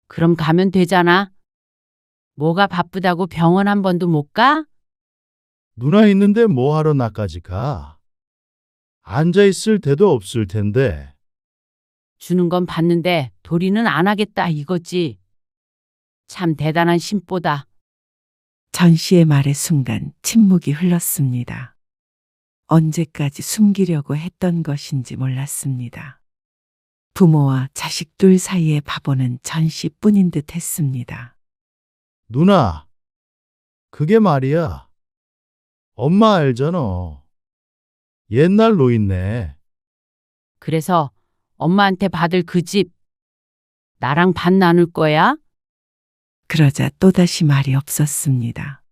[SPEAKER 1] 그럼 가면 되잖아. 뭐가 바쁘다고 병원 한 번도 못 가?
[SPEAKER 5] 누나 있는데 뭐 하러 나까지 가? 앉아있을 데도 없을 텐데.
[SPEAKER 1] 주는 건 받는데 도리는 안 하겠다 이거지. 참 대단한 심보다.
[SPEAKER 3] 전 씨의 말의 순간 침묵이 흘렀습니다. 언제까지 숨기려고 했던 것인지 몰랐습니다. 부모와 자식 둘 사이의 바보는 전 씨뿐인 듯 했습니다.
[SPEAKER 5] 누나, 그게 말이야. 엄마 알잖아. 옛날 노인네.
[SPEAKER 1] 그래서 엄마한테 받을 그 집 나랑 반 나눌 거야?
[SPEAKER 3] 그러자 또다시 말이 없었습니다.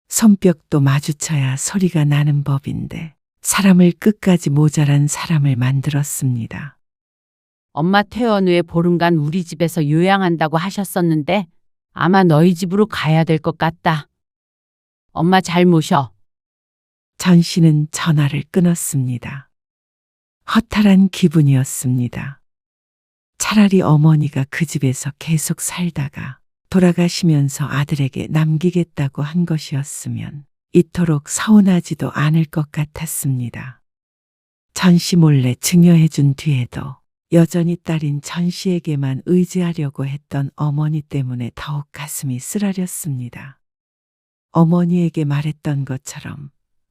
[SPEAKER 3] 손뼉도 마주쳐야 소리가 나는 법인데 사람을 끝까지 모자란 사람을 만들었습니다.
[SPEAKER 1] 엄마 퇴원 후에 보름간 우리 집에서 요양한다고 하셨었는데 아마 너희 집으로 가야 될 것 같다. 엄마 잘 모셔.
[SPEAKER 3] 전 씨는 전화를 끊었습니다. 허탈한 기분이었습니다. 차라리 어머니가 그 집에서 계속 살다가 돌아가시면서 아들에게 남기겠다고 한 것이었으면 이토록 서운하지도 않을 것 같았습니다. 전 씨 몰래 증여해 준 뒤에도 여전히 딸인 전 씨에게만 의지하려고 했던 어머니 때문에 더욱 가슴이 쓰라렸습니다. 어머니에게 말했던 것처럼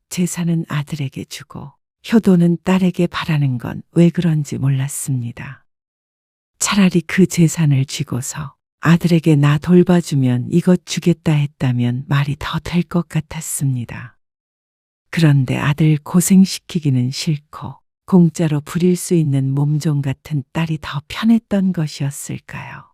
[SPEAKER 3] 재산은 아들에게 주고 효도는 딸에게 바라는 건 왜 그런지 몰랐습니다. 차라리 그 재산을 쥐고서 아들에게 나 돌봐주면 이것 주겠다 했다면 말이 더 될 것 같았습니다. 그런데 아들 고생시키기는 싫고 공짜로 부릴 수 있는 몸종 같은 딸이 더 편했던 것이었을까요?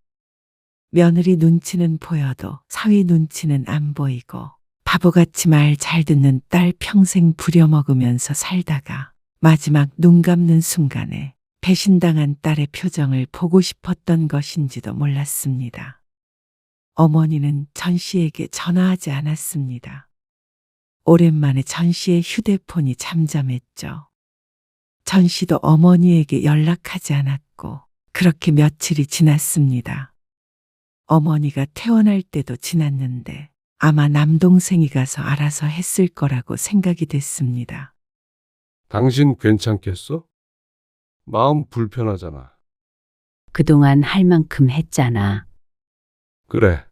[SPEAKER 3] 며느리 눈치는 보여도 사위 눈치는 안 보이고 바보같이 말 잘 듣는 딸 평생 부려먹으면서 살다가 마지막 눈 감는 순간에 배신당한 딸의 표정을 보고 싶었던 것인지도 몰랐습니다. 어머니는 전 씨에게 전화하지 않았습니다. 오랜만에 전 씨의 휴대폰이 잠잠했죠. 전 씨도 어머니에게 연락하지 않았고 그렇게 며칠이 지났습니다. 어머니가 퇴원할 때도 지났는데 아마 남동생이 가서 알아서 했을 거라고 생각이 됐습니다.
[SPEAKER 4] 당신 괜찮겠어? 마음 불편하잖아.
[SPEAKER 1] 그동안 할 만큼 했잖아.
[SPEAKER 4] 그래.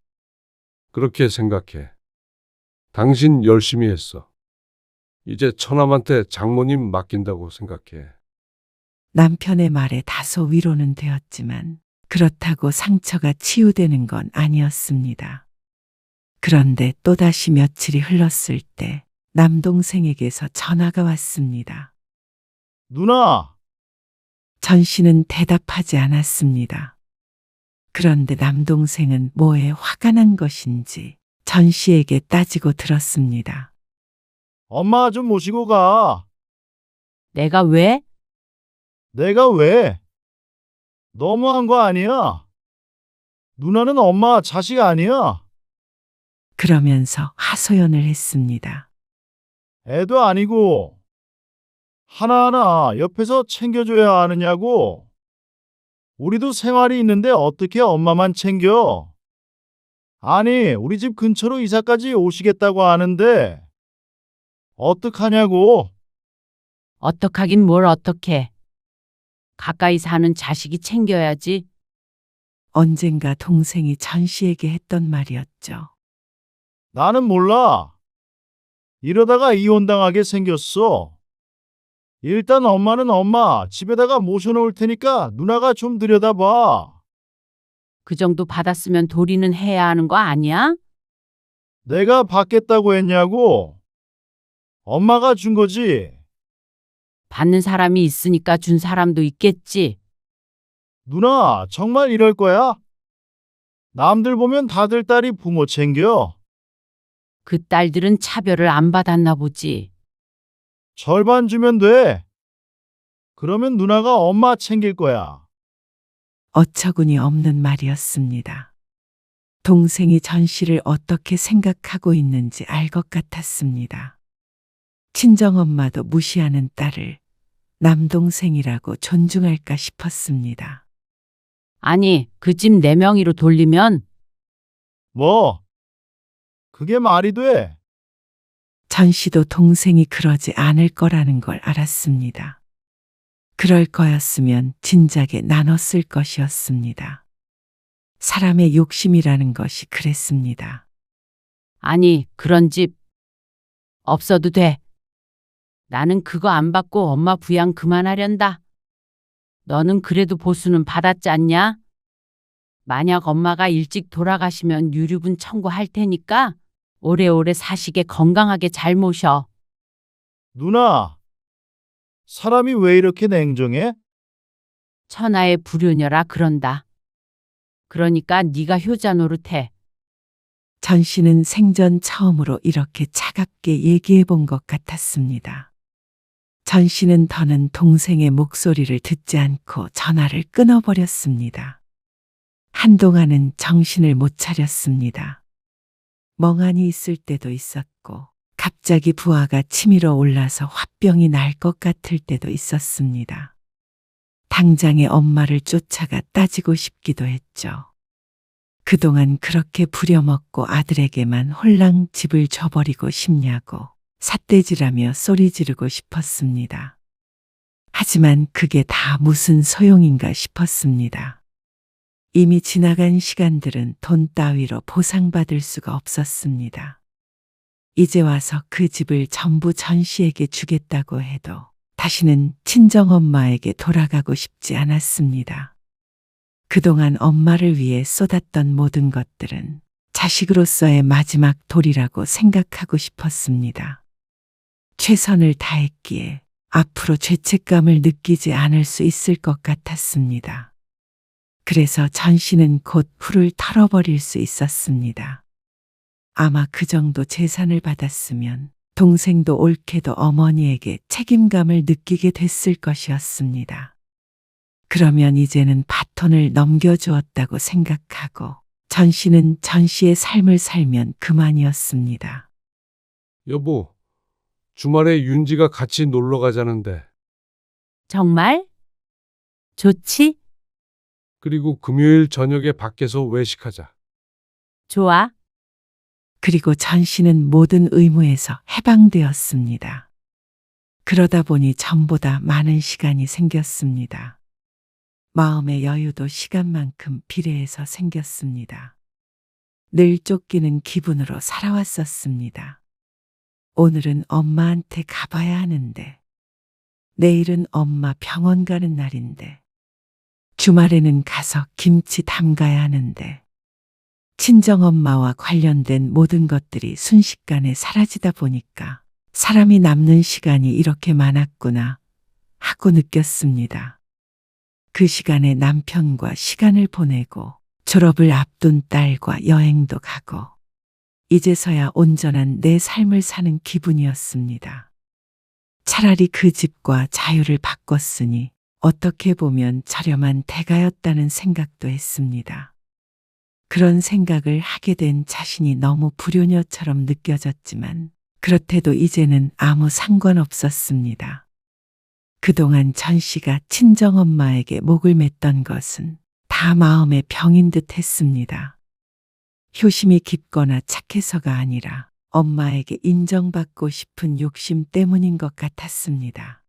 [SPEAKER 4] 그렇게 생각해. 당신 열심히 했어. 이제 처남한테 장모님 맡긴다고 생각해.
[SPEAKER 3] 남편의 말에 다소 위로는 되었지만 그렇다고 상처가 치유되는 건 아니었습니다. 그런데 또다시 며칠이 흘렀을 때 남동생에게서 전화가 왔습니다.
[SPEAKER 5] 누나,
[SPEAKER 3] 전 씨는 대답하지 않았습니다. 그런데 남동생은 뭐에 화가 난 것인지 전 씨에게 따지고 들었습니다.
[SPEAKER 5] 엄마 좀 모시고 가.
[SPEAKER 1] 내가 왜?
[SPEAKER 5] 내가 왜? 너무한 거 아니야? 누나는 엄마 자식 아니야?
[SPEAKER 3] 그러면서 하소연을 했습니다.
[SPEAKER 5] 애도 아니고 하나하나 옆에서 챙겨줘야 하느냐고. 우리도 생활이 있는데 어떻게 엄마만 챙겨? 아니, 우리 집 근처로 이사까지 오시겠다고 하는데 어떡하냐고.
[SPEAKER 1] 어떡하긴 뭘 어떡해. 가까이 사는 자식이 챙겨야지.
[SPEAKER 3] 언젠가 동생이 전 씨에게 했던 말이었죠.
[SPEAKER 5] 나는 몰라. 이러다가 이혼당하게 생겼어. 일단 엄마는 엄마 집에다가 모셔놓을 테니까 누나가 좀 들여다봐.
[SPEAKER 1] 그 정도 받았으면 도리는 해야 하는 거 아니야?
[SPEAKER 5] 내가 받겠다고 했냐고. 엄마가 준 거지.
[SPEAKER 1] 받는 사람이 있으니까 준 사람도 있겠지.
[SPEAKER 5] 누나, 정말 이럴 거야? 남들 보면 다들 딸이 부모 챙겨.
[SPEAKER 1] 그 딸들은 차별을 안 받았나 보지.
[SPEAKER 5] 절반 주면 돼. 그러면 누나가 엄마 챙길 거야.
[SPEAKER 3] 어처구니 없는 말이었습니다. 동생이 전 씨를 어떻게 생각하고 있는지 알 것 같았습니다. 친정엄마도 무시하는 딸을 남동생이라고 존중할까 싶었습니다.
[SPEAKER 1] 아니, 그 집 내 명의로 돌리면
[SPEAKER 5] 뭐? 그게 말이 돼?
[SPEAKER 3] 전 씨도 동생이 그러지 않을 거라는 걸 알았습니다. 그럴 거였으면 진작에 나눴을 것이었습니다. 사람의 욕심이라는 것이 그랬습니다.
[SPEAKER 1] 아니, 그런 집 없어도 돼. 나는 그거 안 받고 엄마 부양 그만하련다. 너는 그래도 보수는 받았지 않냐? 만약 엄마가 일찍 돌아가시면 유류분 청구할 테니까 오래오래 사시게 건강하게 잘 모셔.
[SPEAKER 5] 누나, 사람이 왜 이렇게 냉정해?
[SPEAKER 1] 천하의 불효녀라 그런다. 그러니까 네가 효자 노릇해.
[SPEAKER 3] 전 씨는 생전 처음으로 이렇게 차갑게 얘기해 본 것 같았습니다. 전 씨는 더는 동생의 목소리를 듣지 않고 전화를 끊어버렸습니다. 한동안은 정신을 못 차렸습니다. 멍하니 있을 때도 있었고, 갑자기 부하가 치밀어 올라서 화병이 날 것 같을 때도 있었습니다. 당장에 엄마를 쫓아가 따지고 싶기도 했죠. 그동안 그렇게 부려먹고 아들에게만 홀랑 집을 줘버리고 싶냐고 삿대질하며 소리 지르고 싶었습니다. 하지만 그게 다 무슨 소용인가 싶었습니다. 이미 지나간 시간들은 돈 따위로 보상받을 수가 없었습니다. 이제 와서 그 집을 전부 전 씨에게 주겠다고 해도 다시는 친정엄마에게 돌아가고 싶지 않았습니다. 그동안 엄마를 위해 쏟았던 모든 것들은 자식으로서의 마지막 도리라고 생각하고 싶었습니다. 최선을 다했기에 앞으로 죄책감을 느끼지 않을 수 있을 것 같았습니다. 그래서 전 씨는 곧 풀을 털어버릴 수 있었습니다. 아마 그 정도 재산을 받았으면 동생도 옳게도 어머니에게 책임감을 느끼게 됐을 것이었습니다. 그러면 이제는 바톤을 넘겨주었다고 생각하고 전 씨는 전 씨의 삶을 살면 그만이었습니다.
[SPEAKER 4] 여보, 주말에 윤지가 같이 놀러 가자는데.
[SPEAKER 1] 정말? 좋지?
[SPEAKER 4] 그리고 금요일 저녁에 밖에서 외식하자.
[SPEAKER 1] 좋아.
[SPEAKER 3] 그리고 전 씨는 모든 의무에서 해방되었습니다. 그러다 보니 전보다 많은 시간이 생겼습니다. 마음의 여유도 시간만큼 비례해서 생겼습니다. 늘 쫓기는 기분으로 살아왔었습니다. 오늘은 엄마한테 가봐야 하는데, 내일은 엄마 병원 가는 날인데, 주말에는 가서 김치 담가야 하는데, 친정엄마와 관련된 모든 것들이 순식간에 사라지다 보니까 사람이 남는 시간이 이렇게 많았구나 하고 느꼈습니다. 그 시간에 남편과 시간을 보내고 졸업을 앞둔 딸과 여행도 가고 이제서야 온전한 내 삶을 사는 기분이었습니다. 차라리 그 집과 자유를 바꿨으니 어떻게 보면 저렴한 대가였다는 생각도 했습니다. 그런 생각을 하게 된 자신이 너무 불효녀처럼 느껴졌지만 그렇대도 이제는 아무 상관없었습니다. 그동안 전 씨가 친정엄마에게 목을 맸던 것은 다 마음의 병인 듯 했습니다. 효심이 깊거나 착해서가 아니라 엄마에게 인정받고 싶은 욕심 때문인 것 같았습니다.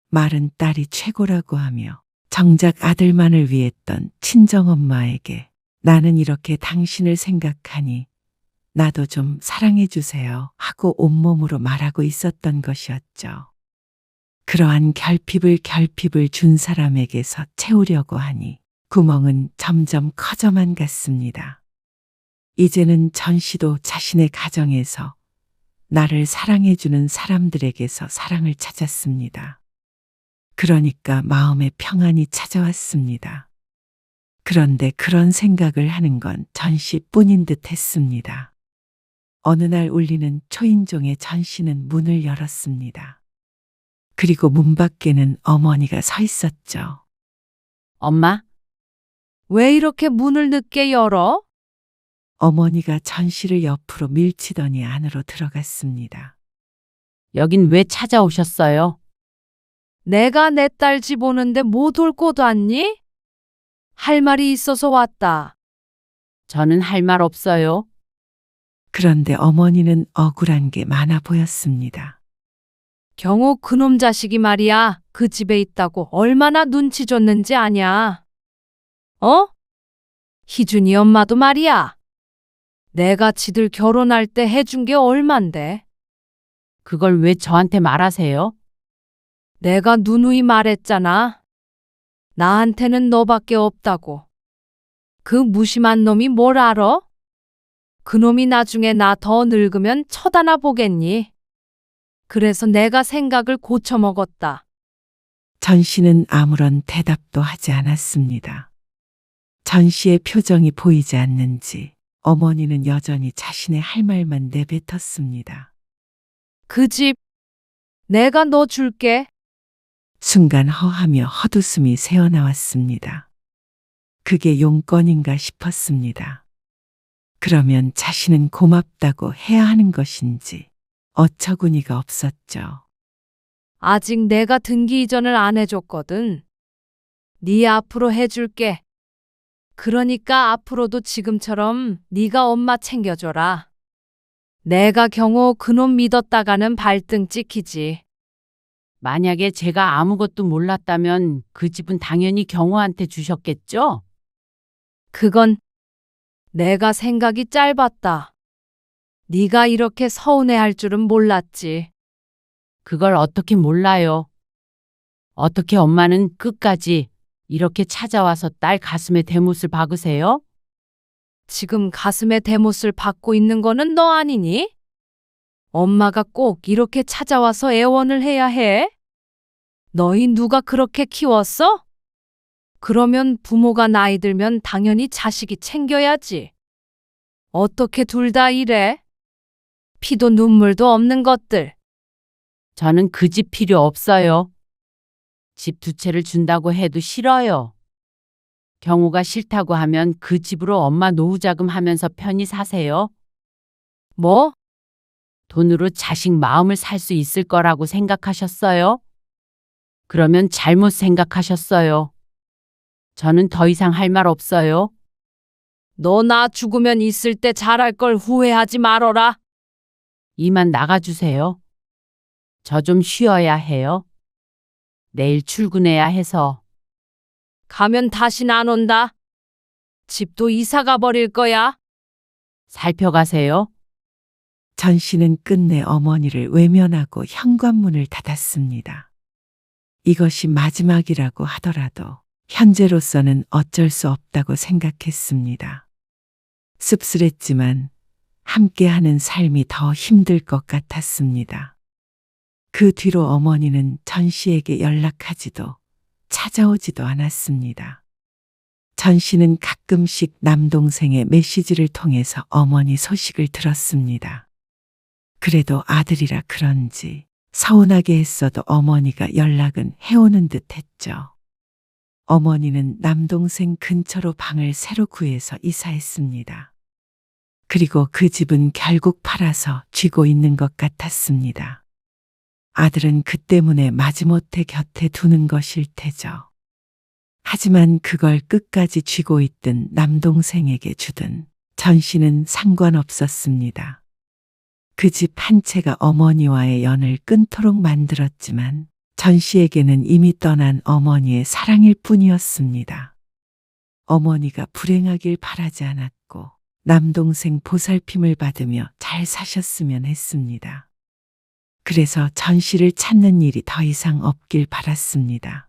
[SPEAKER 3] 말은 딸이 최고라고 하며 정작 아들만을 위했던 친정엄마에게 나는 이렇게 당신을 생각하니 나도 좀 사랑해 주세요 하고 온몸으로 말하고 있었던 것이었죠. 그러한 결핍을 준 사람에게서 채우려고 하니 구멍은 점점 커져만 갔습니다. 이제는 전 씨도 자신의 가정에서 나를 사랑해주는 사람들에게서 사랑을 찾았습니다. 그러니까 마음의 평안이 찾아왔습니다. 그런데 그런 생각을 하는 건 전 씨뿐인 듯 했습니다. 어느 날 울리는 초인종에 전 씨는 문을 열었습니다. 그리고 문 밖에는 어머니가 서 있었죠.
[SPEAKER 1] 엄마,
[SPEAKER 2] 왜 이렇게 문을 늦게 열어?
[SPEAKER 3] 어머니가 전씨를 옆으로 밀치더니 안으로 들어갔습니다.
[SPEAKER 1] 여긴 왜 찾아오셨어요?
[SPEAKER 2] 내가 내 딸 집 오는데 못 올 곳 왔니? 할 말이 있어서 왔다.
[SPEAKER 1] 저는 할 말 없어요.
[SPEAKER 3] 그런데 어머니는 억울한 게 많아 보였습니다.
[SPEAKER 2] 경호 그놈 자식이 말이야. 그 집에 있다고 얼마나 눈치 줬는지 아냐? 어? 희준이 엄마도 말이야. 내가 지들 결혼할 때 해준 게 얼만데.
[SPEAKER 1] 그걸 왜 저한테 말하세요?
[SPEAKER 2] 내가 누누이 말했잖아. 나한테는 너밖에 없다고. 그 무심한 놈이 뭘 알아? 그놈이 나중에 나 더 늙으면 쳐다나 보겠니? 그래서 내가 생각을 고쳐먹었다.
[SPEAKER 3] 전씨는 아무런 대답도 하지 않았습니다. 전씨의 표정이 보이지 않는지 어머니는 여전히 자신의 할 말만 내뱉었습니다.
[SPEAKER 2] 그 집 내가 너 줄게.
[SPEAKER 3] 순간 허하며 헛웃음이 새어나왔습니다. 그게 용건인가 싶었습니다. 그러면 자신은 고맙다고 해야 하는 것인지 어처구니가 없었죠.
[SPEAKER 2] 아직 내가 등기 이전을 안 해줬거든. 네 앞으로 해줄게. 그러니까 앞으로도 지금처럼 네가 엄마 챙겨줘라. 내가 경호 그놈 믿었다가는 발등 찍히지.
[SPEAKER 1] 만약에 제가 아무것도 몰랐다면 그 집은 당연히 경호한테 주셨겠죠?
[SPEAKER 2] 그건 내가 생각이 짧았다. 네가 이렇게 서운해할 줄은 몰랐지.
[SPEAKER 1] 그걸 어떻게 몰라요? 어떻게 엄마는 끝까지 이렇게 찾아와서 딸 가슴에 대못을 박으세요?
[SPEAKER 2] 지금 가슴에 대못을 박고 있는 거는 너 아니니? 엄마가 꼭 이렇게 찾아와서 애원을 해야 해? 너희 누가 그렇게 키웠어? 그러면 부모가 나이 들면 당연히 자식이 챙겨야지. 어떻게 둘 다 이래? 피도 눈물도 없는 것들.
[SPEAKER 1] 저는 그 집 필요 없어요. 집 두 채를 준다고 해도 싫어요. 경호가 싫다고 하면 그 집으로 엄마 노후자금 하면서 편히 사세요.
[SPEAKER 2] 뭐?
[SPEAKER 1] 돈으로 자식 마음을 살 수 있을 거라고 생각하셨어요? 그러면 잘못 생각하셨어요. 저는 더 이상 할 말 없어요.
[SPEAKER 2] 너 나 죽으면 있을 때 잘할 걸 후회하지 말어라.
[SPEAKER 1] 이만 나가주세요. 저 좀 쉬어야 해요. 내일 출근해야 해서.
[SPEAKER 2] 가면 다신 안 온다. 집도 이사가 버릴 거야.
[SPEAKER 1] 살펴가세요.
[SPEAKER 3] 전씨는 끝내 어머니를 외면하고 현관문을 닫았습니다. 이것이 마지막이라고 하더라도 현재로서는 어쩔 수 없다고 생각했습니다. 씁쓸했지만 함께하는 삶이 더 힘들 것 같았습니다. 그 뒤로 어머니는 전씨에게 연락하지도 찾아오지도 않았습니다. 전씨는 가끔씩 남동생의 메시지를 통해서 어머니 소식을 들었습니다. 그래도 아들이라 그런지 서운하게 했어도 어머니가 연락은 해오는 듯 했죠. 어머니는 남동생 근처로 방을 새로 구해서 이사했습니다. 그리고 그 집은 결국 팔아서 쥐고 있는 것 같았습니다. 아들은 그 때문에 마지못해 곁에 두는 것일 테죠. 하지만 그걸 끝까지 쥐고 있든 남동생에게 주든 전씨는 상관없었습니다. 그 집 한 채가 어머니와의 연을 끊도록 만들었지만 전씨에게는 이미 떠난 어머니의 사랑일 뿐이었습니다. 어머니가 불행하길 바라지 않았고 남동생 보살핌을 받으며 잘 사셨으면 했습니다. 그래서 전씨를 찾는 일이 더 이상 없길 바랐습니다.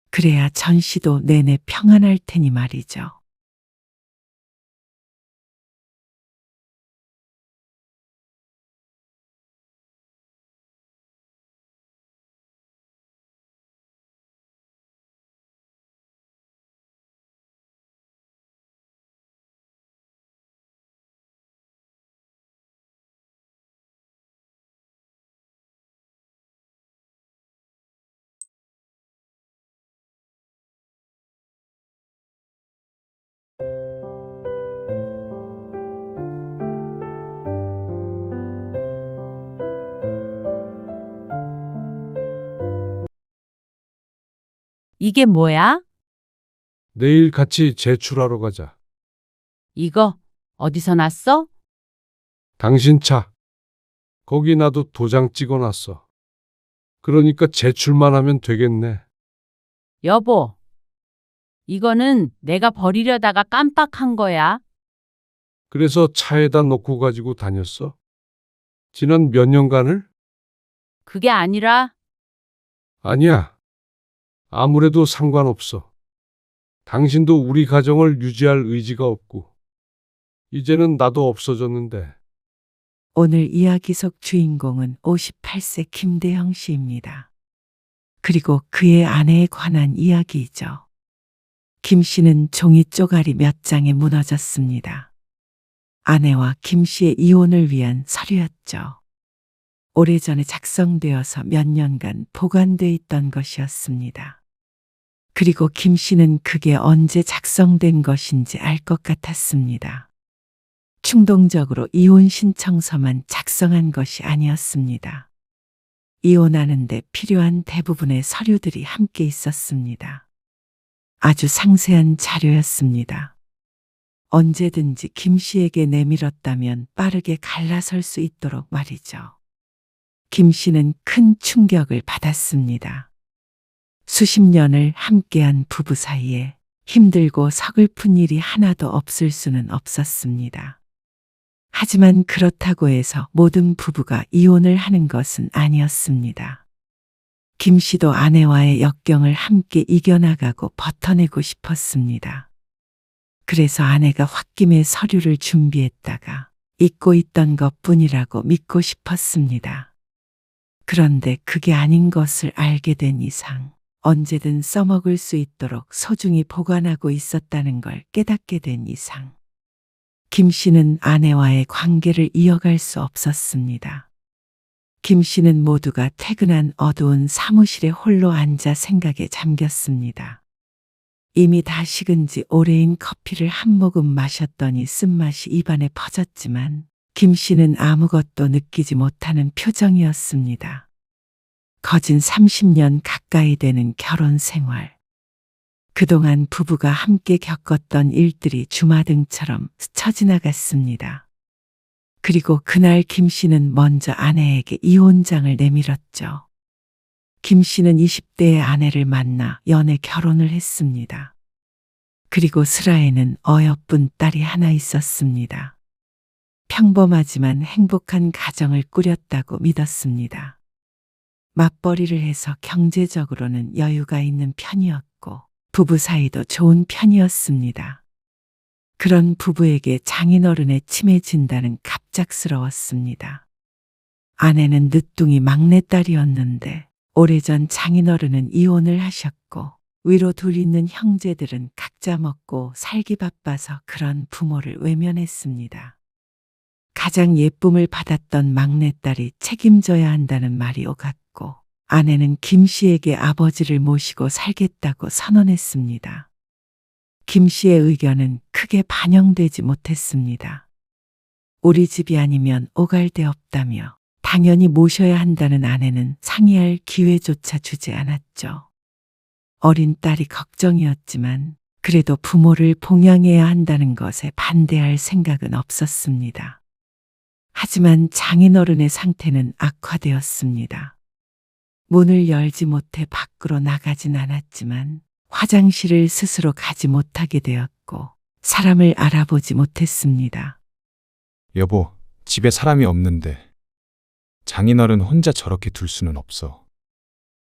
[SPEAKER 3] 그래야 전씨도 내내 평안할 테니 말이죠.
[SPEAKER 1] 이게 뭐야?
[SPEAKER 4] 내일 같이 제출하러 가자.
[SPEAKER 1] 이거 어디서 났어?
[SPEAKER 4] 당신 차. 거기 나도 도장 찍어놨어. 그러니까 제출만 하면 되겠네.
[SPEAKER 1] 여보, 이거는 내가 버리려다가 깜빡한 거야.
[SPEAKER 4] 그래서 차에다 놓고 가지고 다녔어? 지난 몇 년간을?
[SPEAKER 1] 그게 아니라
[SPEAKER 4] 아니야. 아무래도 상관없어. 당신도 우리 가정을 유지할 의지가 없고, 이제는 나도 없어졌는데,
[SPEAKER 3] 오늘 이야기 속 주인공은 58세 김대형 씨입니다. 그리고 그의 아내에 관한 이야기이죠. 김 씨는 종이 쪼가리 몇 장에 무너졌습니다. 아내와 김 씨의 이혼을 위한 서류였죠. 오래전에 작성되어서 몇 년간 보관돼 있던 것이었습니다. 그리고 김 씨는 그게 언제 작성된 것인지 알 것 같았습니다. 충동적으로 이혼 신청서만 작성한 것이 아니었습니다. 이혼하는데 필요한 대부분의 서류들이 함께 있었습니다. 아주 상세한 자료였습니다. 언제든지 김 씨에게 내밀었다면 빠르게 갈라설 수 있도록 말이죠. 김 씨는 큰 충격을 받았습니다. 수십 년을 함께한 부부 사이에 힘들고 서글픈 일이 하나도 없을 수는 없었습니다. 하지만 그렇다고 해서 모든 부부가 이혼을 하는 것은 아니었습니다. 김 씨도 아내와의 역경을 함께 이겨나가고 버텨내고 싶었습니다. 그래서 아내가 홧김에 서류를 준비했다가 잊고 있던 것뿐이라고 믿고 싶었습니다. 그런데 그게 아닌 것을 알게 된 이상 언제든 써먹을 수 있도록 소중히 보관하고 있었다는 걸 깨닫게 된 이상 김 씨는 아내와의 관계를 이어갈 수 없었습니다. 김 씨는 모두가 퇴근한 어두운 사무실에 홀로 앉아 생각에 잠겼습니다. 이미 다 식은 지 오래인 커피를 한 모금 마셨더니 쓴맛이 입안에 퍼졌지만 김 씨는 아무것도 느끼지 못하는 표정이었습니다. 거진 30년 가까이 되는 결혼 생활. 그동안 부부가 함께 겪었던 일들이 주마등처럼 스쳐 지나갔습니다. 그리고 그날 김 씨는 먼저 아내에게 이혼장을 내밀었죠. 김 씨는 20대의 아내를 만나 연애 결혼을 했습니다. 그리고 슬아에는 어여쁜 딸이 하나 있었습니다. 평범하지만 행복한 가정을 꾸렸다고 믿었습니다. 맞벌이를 해서 경제적으로는 여유가 있는 편이었고 부부 사이도 좋은 편이었습니다. 그런 부부에게 장인어른의 치매 진단은 갑작스러웠습니다. 아내는 늦둥이 막내딸이었는데 오래전 장인어른은 이혼을 하셨고 위로 둘 있는 형제들은 각자 먹고 살기 바빠서 그런 부모를 외면했습니다. 가장 예쁨을 받았던 막내딸이 책임져야 한다는 말이 오갔고 아내는 김 씨에게 아버지를 모시고 살겠다고 선언했습니다. 김 씨의 의견은 크게 반영되지 못했습니다. 우리 집이 아니면 오갈 데 없다며 당연히 모셔야 한다는 아내는 상의할 기회조차 주지 않았죠. 어린 딸이 걱정이었지만 그래도 부모를 봉양해야 한다는 것에 반대할 생각은 없었습니다. 하지만 장인어른의 상태는 악화되었습니다. 문을 열지 못해 밖으로 나가진 않았지만 화장실을 스스로 가지 못하게 되었고 사람을 알아보지 못했습니다.
[SPEAKER 7] 여보, 집에 사람이 없는데 장인어른 혼자 저렇게 둘 수는 없어.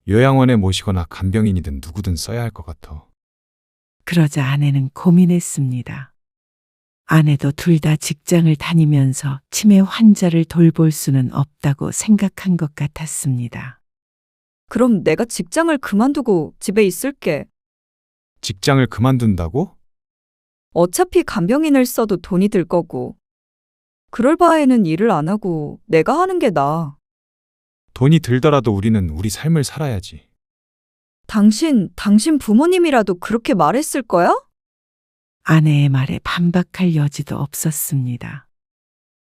[SPEAKER 7] 요양원에 모시거나 간병인이든 누구든 써야 할 것 같아.
[SPEAKER 3] 그러자 아내는 고민했습니다. 아내도 둘 다 직장을 다니면서 치매 환자를 돌볼 수는 없다고 생각한 것 같았습니다.
[SPEAKER 8] 그럼 내가 직장을 그만두고 집에 있을게.
[SPEAKER 7] 직장을 그만둔다고?
[SPEAKER 8] 어차피 간병인을 써도 돈이 들 거고. 그럴 바에는 일을 안 하고 내가 하는 게 나아.
[SPEAKER 7] 돈이 들더라도 우리는 우리 삶을 살아야지.
[SPEAKER 8] 당신 부모님이라도 그렇게 말했을 거야?
[SPEAKER 3] 아내의 말에 반박할 여지도 없었습니다.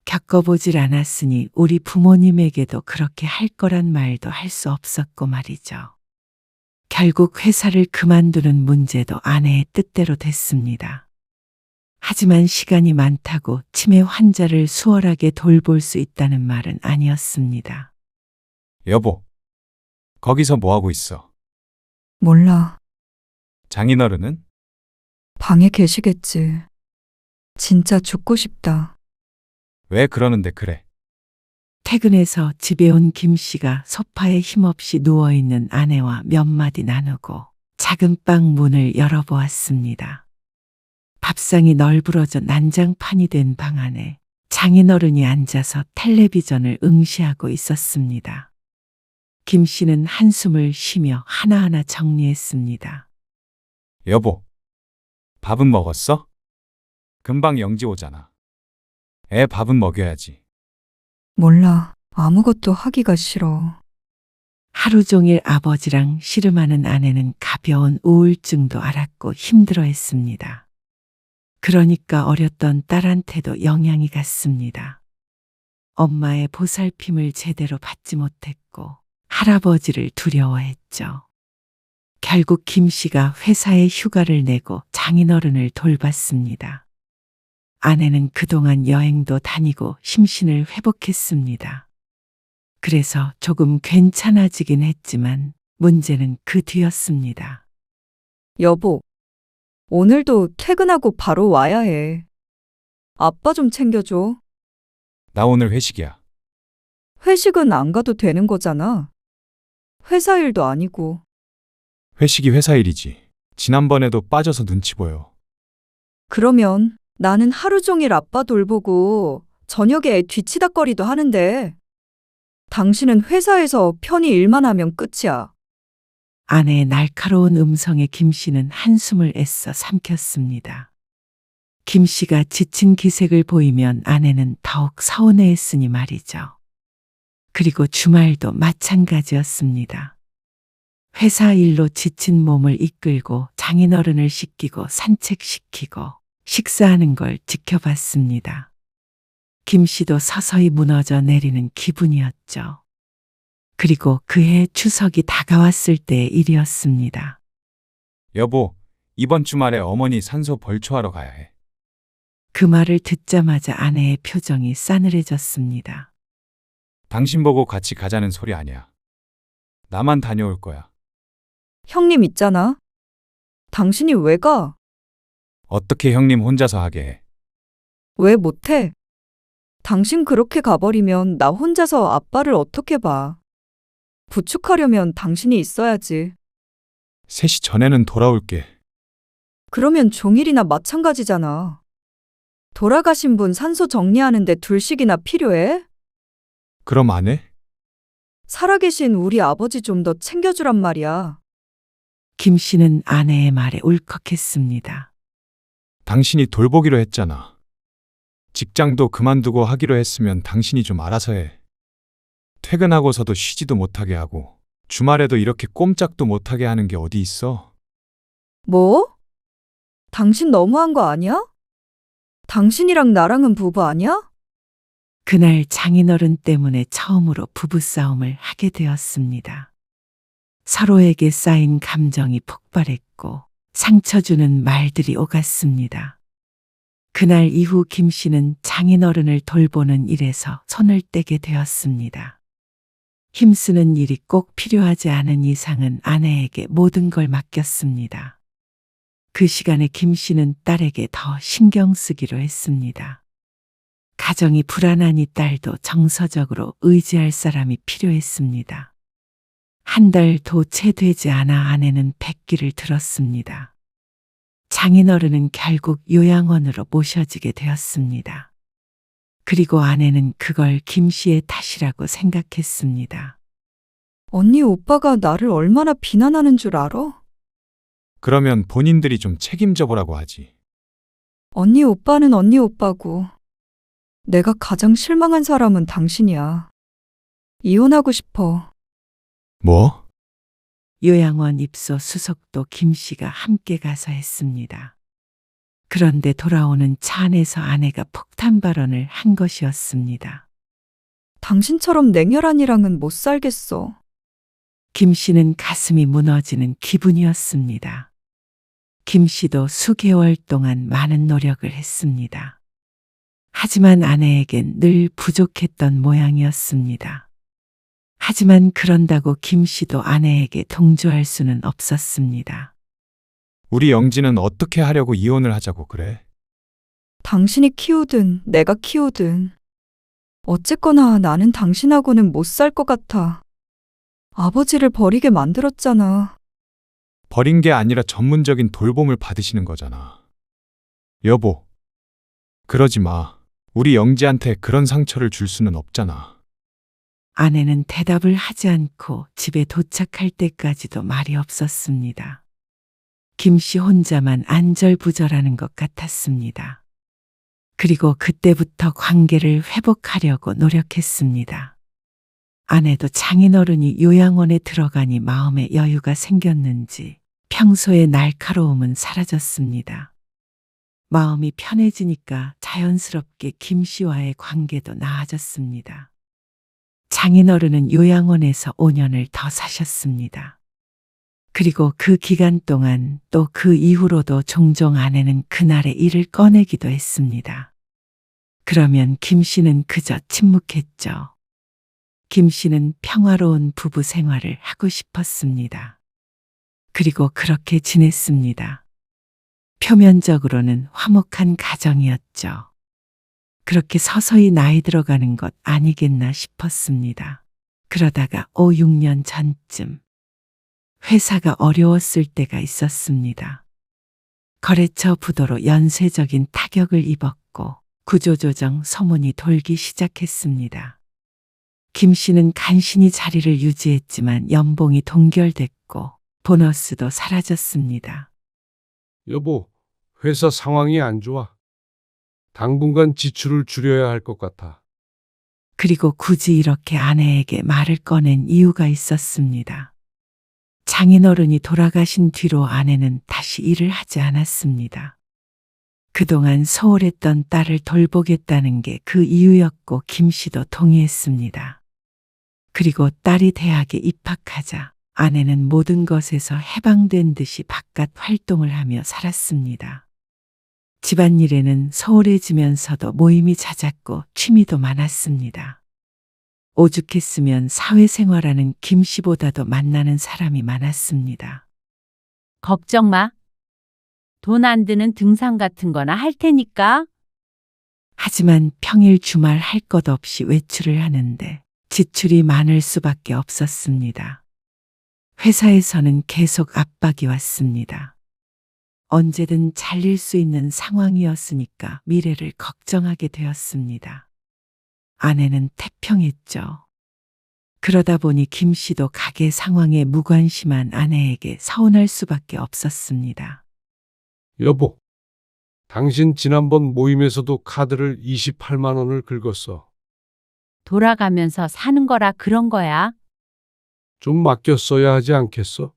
[SPEAKER 3] 겪어보질 않았으니 우리 부모님에게도 그렇게 할 거란 말도 할 수 없었고 말이죠. 결국 회사를 그만두는 문제도 아내의 뜻대로 됐습니다. 하지만 시간이 많다고 치매 환자를 수월하게 돌볼 수 있다는 말은 아니었습니다.
[SPEAKER 7] 여보, 거기서 뭐 하고 있어?
[SPEAKER 8] 몰라.
[SPEAKER 7] 장인어른은?
[SPEAKER 8] 방에 계시겠지. 진짜 죽고 싶다.
[SPEAKER 7] 왜 그러는데 그래?
[SPEAKER 3] 퇴근해서 집에 온 김 씨가 소파에 힘없이 누워있는 아내와 몇 마디 나누고 작은 방 문을 열어보았습니다. 밥상이 널브러져 난장판이 된 방 안에 장인어른이 앉아서 텔레비전을 응시하고 있었습니다. 김 씨는 한숨을 쉬며 하나하나 정리했습니다.
[SPEAKER 7] 여보, 밥은 먹었어? 금방 영지 오잖아. 애 밥은 먹여야지.
[SPEAKER 8] 몰라. 아무것도 하기가 싫어.
[SPEAKER 3] 하루 종일 아버지랑 씨름하는 아내는 가벼운 우울증도 앓았고 힘들어했습니다. 그러니까 어렸던 딸한테도 영향이 갔습니다. 엄마의 보살핌을 제대로 받지 못했고 할아버지를 두려워했죠. 결국 김 씨가 회사에 휴가를 내고 장인어른을 돌봤습니다. 아내는 그동안 여행도 다니고 심신을 회복했습니다. 그래서 조금 괜찮아지긴 했지만 문제는 그 뒤였습니다.
[SPEAKER 8] 여보, 오늘도 퇴근하고 바로 와야 해. 아빠 좀 챙겨줘.
[SPEAKER 7] 나 오늘 회식이야.
[SPEAKER 8] 회식은 안 가도 되는 거잖아. 회사 일도 아니고.
[SPEAKER 7] 회식이 회사 일이지. 지난번에도 빠져서 눈치 보여.
[SPEAKER 8] 그러면 나는 하루 종일 아빠 돌보고 저녁에 애 뒤치다꺼리도 하는데 당신은 회사에서 편히 일만 하면 끝이야.
[SPEAKER 3] 아내의 날카로운 음성에 김 씨는 한숨을 애써 삼켰습니다. 김 씨가 지친 기색을 보이면 아내는 더욱 서운해했으니 말이죠. 그리고 주말도 마찬가지였습니다. 회사 일로 지친 몸을 이끌고 장인어른을 씻기고 산책시키고 식사하는 걸 지켜봤습니다. 김 씨도 서서히 무너져 내리는 기분이었죠. 그리고 그해 추석이 다가왔을 때의 일이었습니다.
[SPEAKER 7] 여보, 이번 주말에 어머니 산소 벌초하러 가야 해.
[SPEAKER 3] 그 말을 듣자마자 아내의 표정이 싸늘해졌습니다.
[SPEAKER 7] 당신 보고 같이 가자는 소리 아니야. 나만 다녀올 거야.
[SPEAKER 8] 형님 있잖아. 당신이 왜 가?
[SPEAKER 7] 어떻게 형님 혼자서 하게 해?
[SPEAKER 8] 왜 못해? 당신 그렇게 가버리면 나 혼자서 아빠를 어떻게 봐? 부축하려면 당신이 있어야지.
[SPEAKER 7] 3시 전에는 돌아올게.
[SPEAKER 8] 그러면 종일이나 마찬가지잖아. 돌아가신 분 산소 정리하는데 2식이나 필요해?
[SPEAKER 7] 그럼 안 해?
[SPEAKER 8] 살아계신 우리 아버지 좀 더 챙겨주란 말이야.
[SPEAKER 3] 김 씨는 아내의 말에 울컥했습니다.
[SPEAKER 7] 당신이 돌보기로 했잖아. 직장도 그만두고 하기로 했으면 당신이 좀 알아서 해. 퇴근하고서도 쉬지도 못하게 하고 주말에도 이렇게 꼼짝도 못하게 하는 게 어디 있어?
[SPEAKER 8] 뭐? 당신 너무한 거 아니야? 당신이랑 나랑은 부부 아니야?
[SPEAKER 3] 그날 장인어른 때문에 처음으로 부부싸움을 하게 되었습니다. 서로에게 쌓인 감정이 폭발했고 상처 주는 말들이 오갔습니다. 그날 이후 김 씨는 장인어른을 돌보는 일에서 손을 떼게 되었습니다. 힘쓰는 일이 꼭 필요하지 않은 이상은 아내에게 모든 걸 맡겼습니다. 그 시간에 김 씨는 딸에게 더 신경 쓰기로 했습니다. 가정이 불안하니 딸도 정서적으로 의지할 사람이 필요했습니다. 한 달도 채 되지 않아 아내는 백기를 들었습니다. 장인어른은 결국 요양원으로 모셔지게 되었습니다. 그리고 아내는 그걸 김 씨의 탓이라고 생각했습니다.
[SPEAKER 8] 언니 오빠가 나를 얼마나 비난하는 줄 알아?
[SPEAKER 7] 그러면 본인들이 좀 책임져 보라고 하지.
[SPEAKER 8] 언니 오빠는 언니 오빠고 내가 가장 실망한 사람은 당신이야. 이혼하고 싶어.
[SPEAKER 7] 뭐?
[SPEAKER 3] 요양원 입소 수속도 김 씨가 함께 가서 했습니다. 그런데 돌아오는 차 안에서 아내가 폭탄 발언을 한 것이었습니다.
[SPEAKER 8] 당신처럼 냉혈한이랑은 못 살겠어.
[SPEAKER 3] 김 씨는 가슴이 무너지는 기분이었습니다. 김 씨도 수개월 동안 많은 노력을 했습니다. 하지만 아내에겐 늘 부족했던 모양이었습니다. 하지만 그런다고 김 씨도 아내에게 동조할 수는 없었습니다.
[SPEAKER 7] 우리 영지는 어떻게 하려고 이혼을 하자고 그래?
[SPEAKER 8] 당신이 키우든 내가 키우든 어쨌거나 나는 당신하고는 못 살 것 같아. 아버지를 버리게 만들었잖아.
[SPEAKER 7] 버린 게 아니라 전문적인 돌봄을 받으시는 거잖아. 여보, 그러지 마. 우리 영지한테 그런 상처를 줄 수는 없잖아.
[SPEAKER 3] 아내는 대답을 하지 않고 집에 도착할 때까지도 말이 없었습니다. 김 씨 혼자만 안절부절하는 것 같았습니다. 그리고 그때부터 관계를 회복하려고 노력했습니다. 아내도 장인어른이 요양원에 들어가니 마음에 여유가 생겼는지 평소의 날카로움은 사라졌습니다. 마음이 편해지니까 자연스럽게 김 씨와의 관계도 나아졌습니다. 장인어른은 요양원에서 5년을 더 사셨습니다. 그리고 그 기간 동안 또 그 이후로도 종종 아내는 그날의 일을 꺼내기도 했습니다. 그러면 김 씨는 그저 침묵했죠. 김 씨는 평화로운 부부 생활을 하고 싶었습니다. 그리고 그렇게 지냈습니다. 표면적으로는 화목한 가정이었죠. 그렇게 서서히 나이 들어가는 것 아니겠나 싶었습니다. 그러다가 5, 6년 전쯤 회사가 어려웠을 때가 있었습니다. 거래처 부도로 연쇄적인 타격을 입었고 구조조정 소문이 돌기 시작했습니다. 김 씨는 간신히 자리를 유지했지만 연봉이 동결됐고 보너스도 사라졌습니다.
[SPEAKER 4] 여보, 회사 상황이 안 좋아. 당분간 지출을 줄여야 할 것 같아.
[SPEAKER 3] 그리고 굳이 이렇게 아내에게 말을 꺼낸 이유가 있었습니다. 장인어른이 돌아가신 뒤로 아내는 다시 일을 하지 않았습니다. 그동안 소홀했던 딸을 돌보겠다는 게 그 이유였고 김 씨도 동의했습니다. 그리고 딸이 대학에 입학하자 아내는 모든 것에서 해방된 듯이 바깥 활동을 하며 살았습니다. 집안일에는 소홀해지면서도 모임이 잦았고 취미도 많았습니다. 오죽했으면 사회생활하는 김 씨보다도 만나는 사람이 많았습니다.
[SPEAKER 1] 걱정 마. 돈 안 드는 등산 같은 거나 할 테니까.
[SPEAKER 3] 하지만 평일 주말 할 것 없이 외출을 하는데 지출이 많을 수밖에 없었습니다. 회사에서는 계속 압박이 왔습니다. 언제든 잘릴 수 있는 상황이었으니까 미래를 걱정하게 되었습니다. 아내는 태평했죠. 그러다 보니 김 씨도 가게 상황에 무관심한 아내에게 서운할 수밖에 없었습니다.
[SPEAKER 4] 여보, 당신 지난번 모임에서도 카드를 28만 원을 긁었어.
[SPEAKER 1] 돌아가면서 사는 거라 그런 거야.
[SPEAKER 4] 좀 맡겨 써야 하지 않겠어?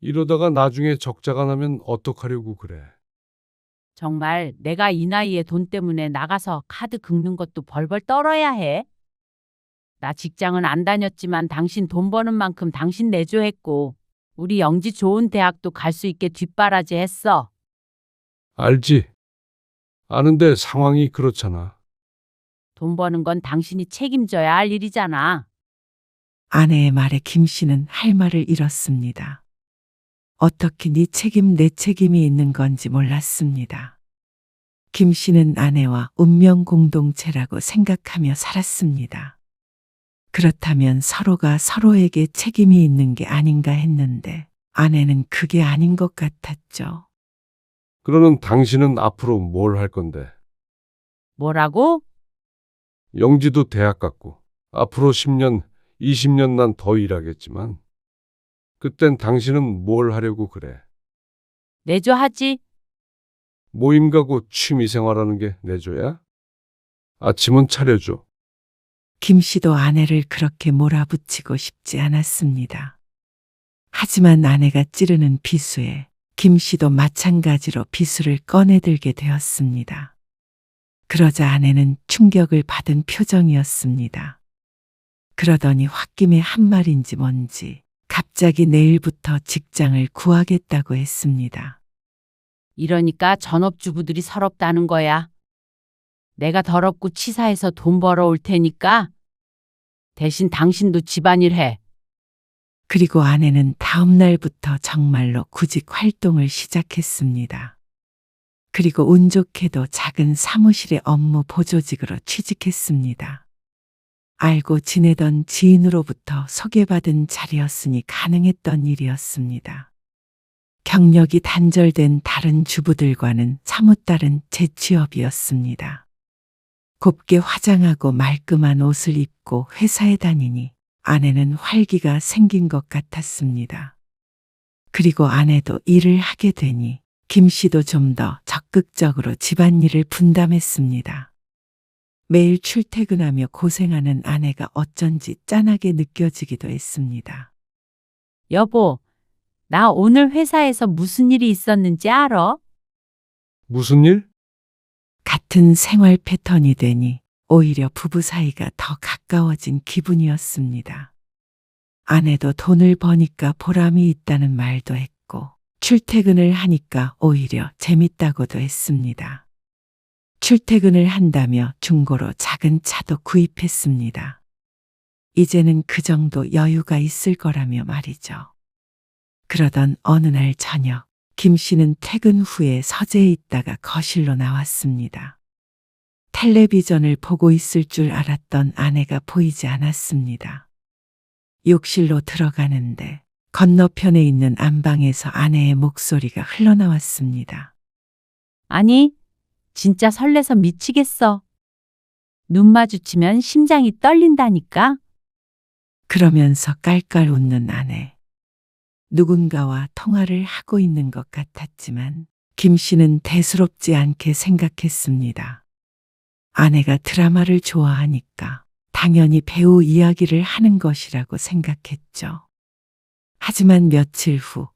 [SPEAKER 4] 이러다가 나중에 적자가 나면 어떡하려고 그래.
[SPEAKER 1] 정말 내가 이 나이에 돈 때문에 나가서 카드 긁는 것도 벌벌 떨어야 해. 나 직장은 안 다녔지만 당신 돈 버는 만큼 당신 내조했고 우리 영지 좋은 대학도 갈 수 있게 뒷바라지 했어.
[SPEAKER 4] 알지? 아는데 상황이 그렇잖아.
[SPEAKER 1] 돈 버는 건 당신이 책임져야 할 일이잖아.
[SPEAKER 3] 아내의 말에 김 씨는 할 말을 잃었습니다. 어떻게 네 책임 내 책임이 있는 건지 몰랐습니다. 김 씨는 아내와 운명 공동체라고 생각하며 살았습니다. 그렇다면 서로가 서로에게 책임이 있는 게 아닌가 했는데 아내는 그게 아닌 것 같았죠.
[SPEAKER 4] 그러는 당신은 앞으로 뭘 할 건데?
[SPEAKER 1] 뭐라고?
[SPEAKER 4] 영지도 대학 갔고 앞으로 10년, 20년 난 더 일하겠지만 그땐 당신은 뭘 하려고 그래?
[SPEAKER 1] 내조하지.
[SPEAKER 4] 모임 가고 취미 생활하는 게 내조야? 아침은 차려줘.
[SPEAKER 3] 김 씨도 아내를 그렇게 몰아붙이고 싶지 않았습니다. 하지만 아내가 찌르는 비수에 김 씨도 마찬가지로 비수를 꺼내들게 되었습니다. 그러자 아내는 충격을 받은 표정이었습니다. 그러더니 홧김에 한 말인지 뭔지 갑자기 내일부터 직장을 구하겠다고 했습니다.
[SPEAKER 1] 이러니까 전업주부들이 서럽다는 거야. 내가 더럽고 치사해서 돈 벌어올 테니까 대신 당신도 집안일 해.
[SPEAKER 3] 그리고 아내는 다음 날부터 정말로 구직 활동을 시작했습니다. 그리고 운 좋게도 작은 사무실의 업무 보조직으로 취직했습니다. 알고 지내던 지인으로부터 소개받은 자리였으니 가능했던 일이었습니다. 경력이 단절된 다른 주부들과는 사뭇 다른 재취업이었습니다. 곱게 화장하고 말끔한 옷을 입고 회사에 다니니 아내는 활기가 생긴 것 같았습니다. 그리고 아내도 일을 하게 되니 김 씨도 좀 더 적극적으로 집안일을 분담했습니다. 매일 출퇴근하며 고생하는 아내가 어쩐지 짠하게 느껴지기도 했습니다.
[SPEAKER 1] 여보, 나 오늘 회사에서 무슨 일이 있었는지 알아?
[SPEAKER 4] 무슨 일?
[SPEAKER 3] 같은 생활 패턴이 되니 오히려 부부 사이가 더 가까워진 기분이었습니다. 아내도 돈을 버니까 보람이 있다는 말도 했고 출퇴근을 하니까 오히려 재밌다고도 했습니다. 출퇴근을 한다며 중고로 작은 차도 구입했습니다. 이제는 그 정도 여유가 있을 거라며 말이죠. 그러던 어느 날 저녁, 김 씨는 퇴근 후에 서재에 있다가 거실로 나왔습니다. 텔레비전을 보고 있을 줄 알았던 아내가 보이지 않았습니다. 욕실로 들어가는데 건너편에 있는 안방에서 아내의 목소리가 흘러나왔습니다.
[SPEAKER 1] 아니, 진짜 설레서 미치겠어. 눈 마주치면 심장이 떨린다니까.
[SPEAKER 3] 그러면서 깔깔 웃는 아내. 누군가와 통화를 하고 있는 것 같았지만 김 씨는 대수롭지 않게 생각했습니다. 아내가 드라마를 좋아하니까 당연히 배우 이야기를 하는 것이라고 생각했죠. 하지만 며칠 후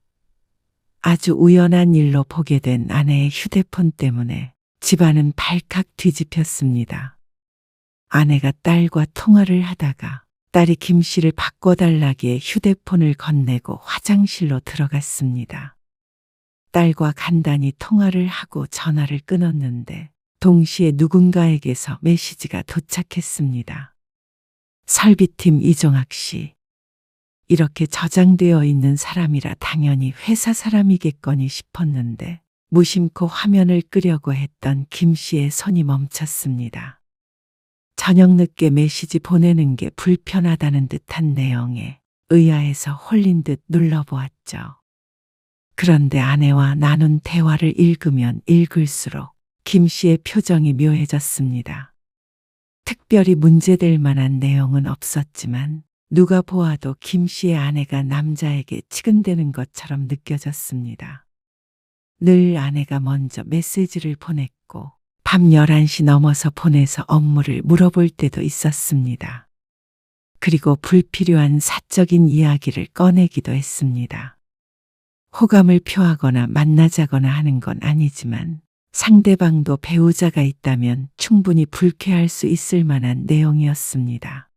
[SPEAKER 3] 아주 우연한 일로 보게 된 아내의 휴대폰 때문에 집안은 발칵 뒤집혔습니다. 아내가 딸과 통화를 하다가 딸이 김 씨를 바꿔달라기에 휴대폰을 건네고 화장실로 들어갔습니다. 딸과 간단히 통화를 하고 전화를 끊었는데 동시에 누군가에게서 메시지가 도착했습니다. 설비팀 이종학 씨. 이렇게 저장되어 있는 사람이라 당연히 회사 사람이겠거니 싶었는데 무심코 화면을 끄려고 했던 김 씨의 손이 멈췄습니다. 저녁 늦게 메시지 보내는 게 불편하다는 듯한 내용에 의아해서 홀린 듯 눌러보았죠. 그런데 아내와 나눈 대화를 읽으면 읽을수록 김 씨의 표정이 묘해졌습니다. 특별히 문제될 만한 내용은 없었지만 누가 보아도 김 씨의 아내가 남자에게 치근대는 것처럼 느껴졌습니다. 늘 아내가 먼저 메시지를 보냈고 밤 11시 넘어서 보내서 업무를 물어볼 때도 있었습니다. 그리고 불필요한 사적인 이야기를 꺼내기도 했습니다. 호감을 표하거나 만나자거나 하는 건 아니지만 상대방도 배우자가 있다면 충분히 불쾌할 수 있을 만한 내용이었습니다.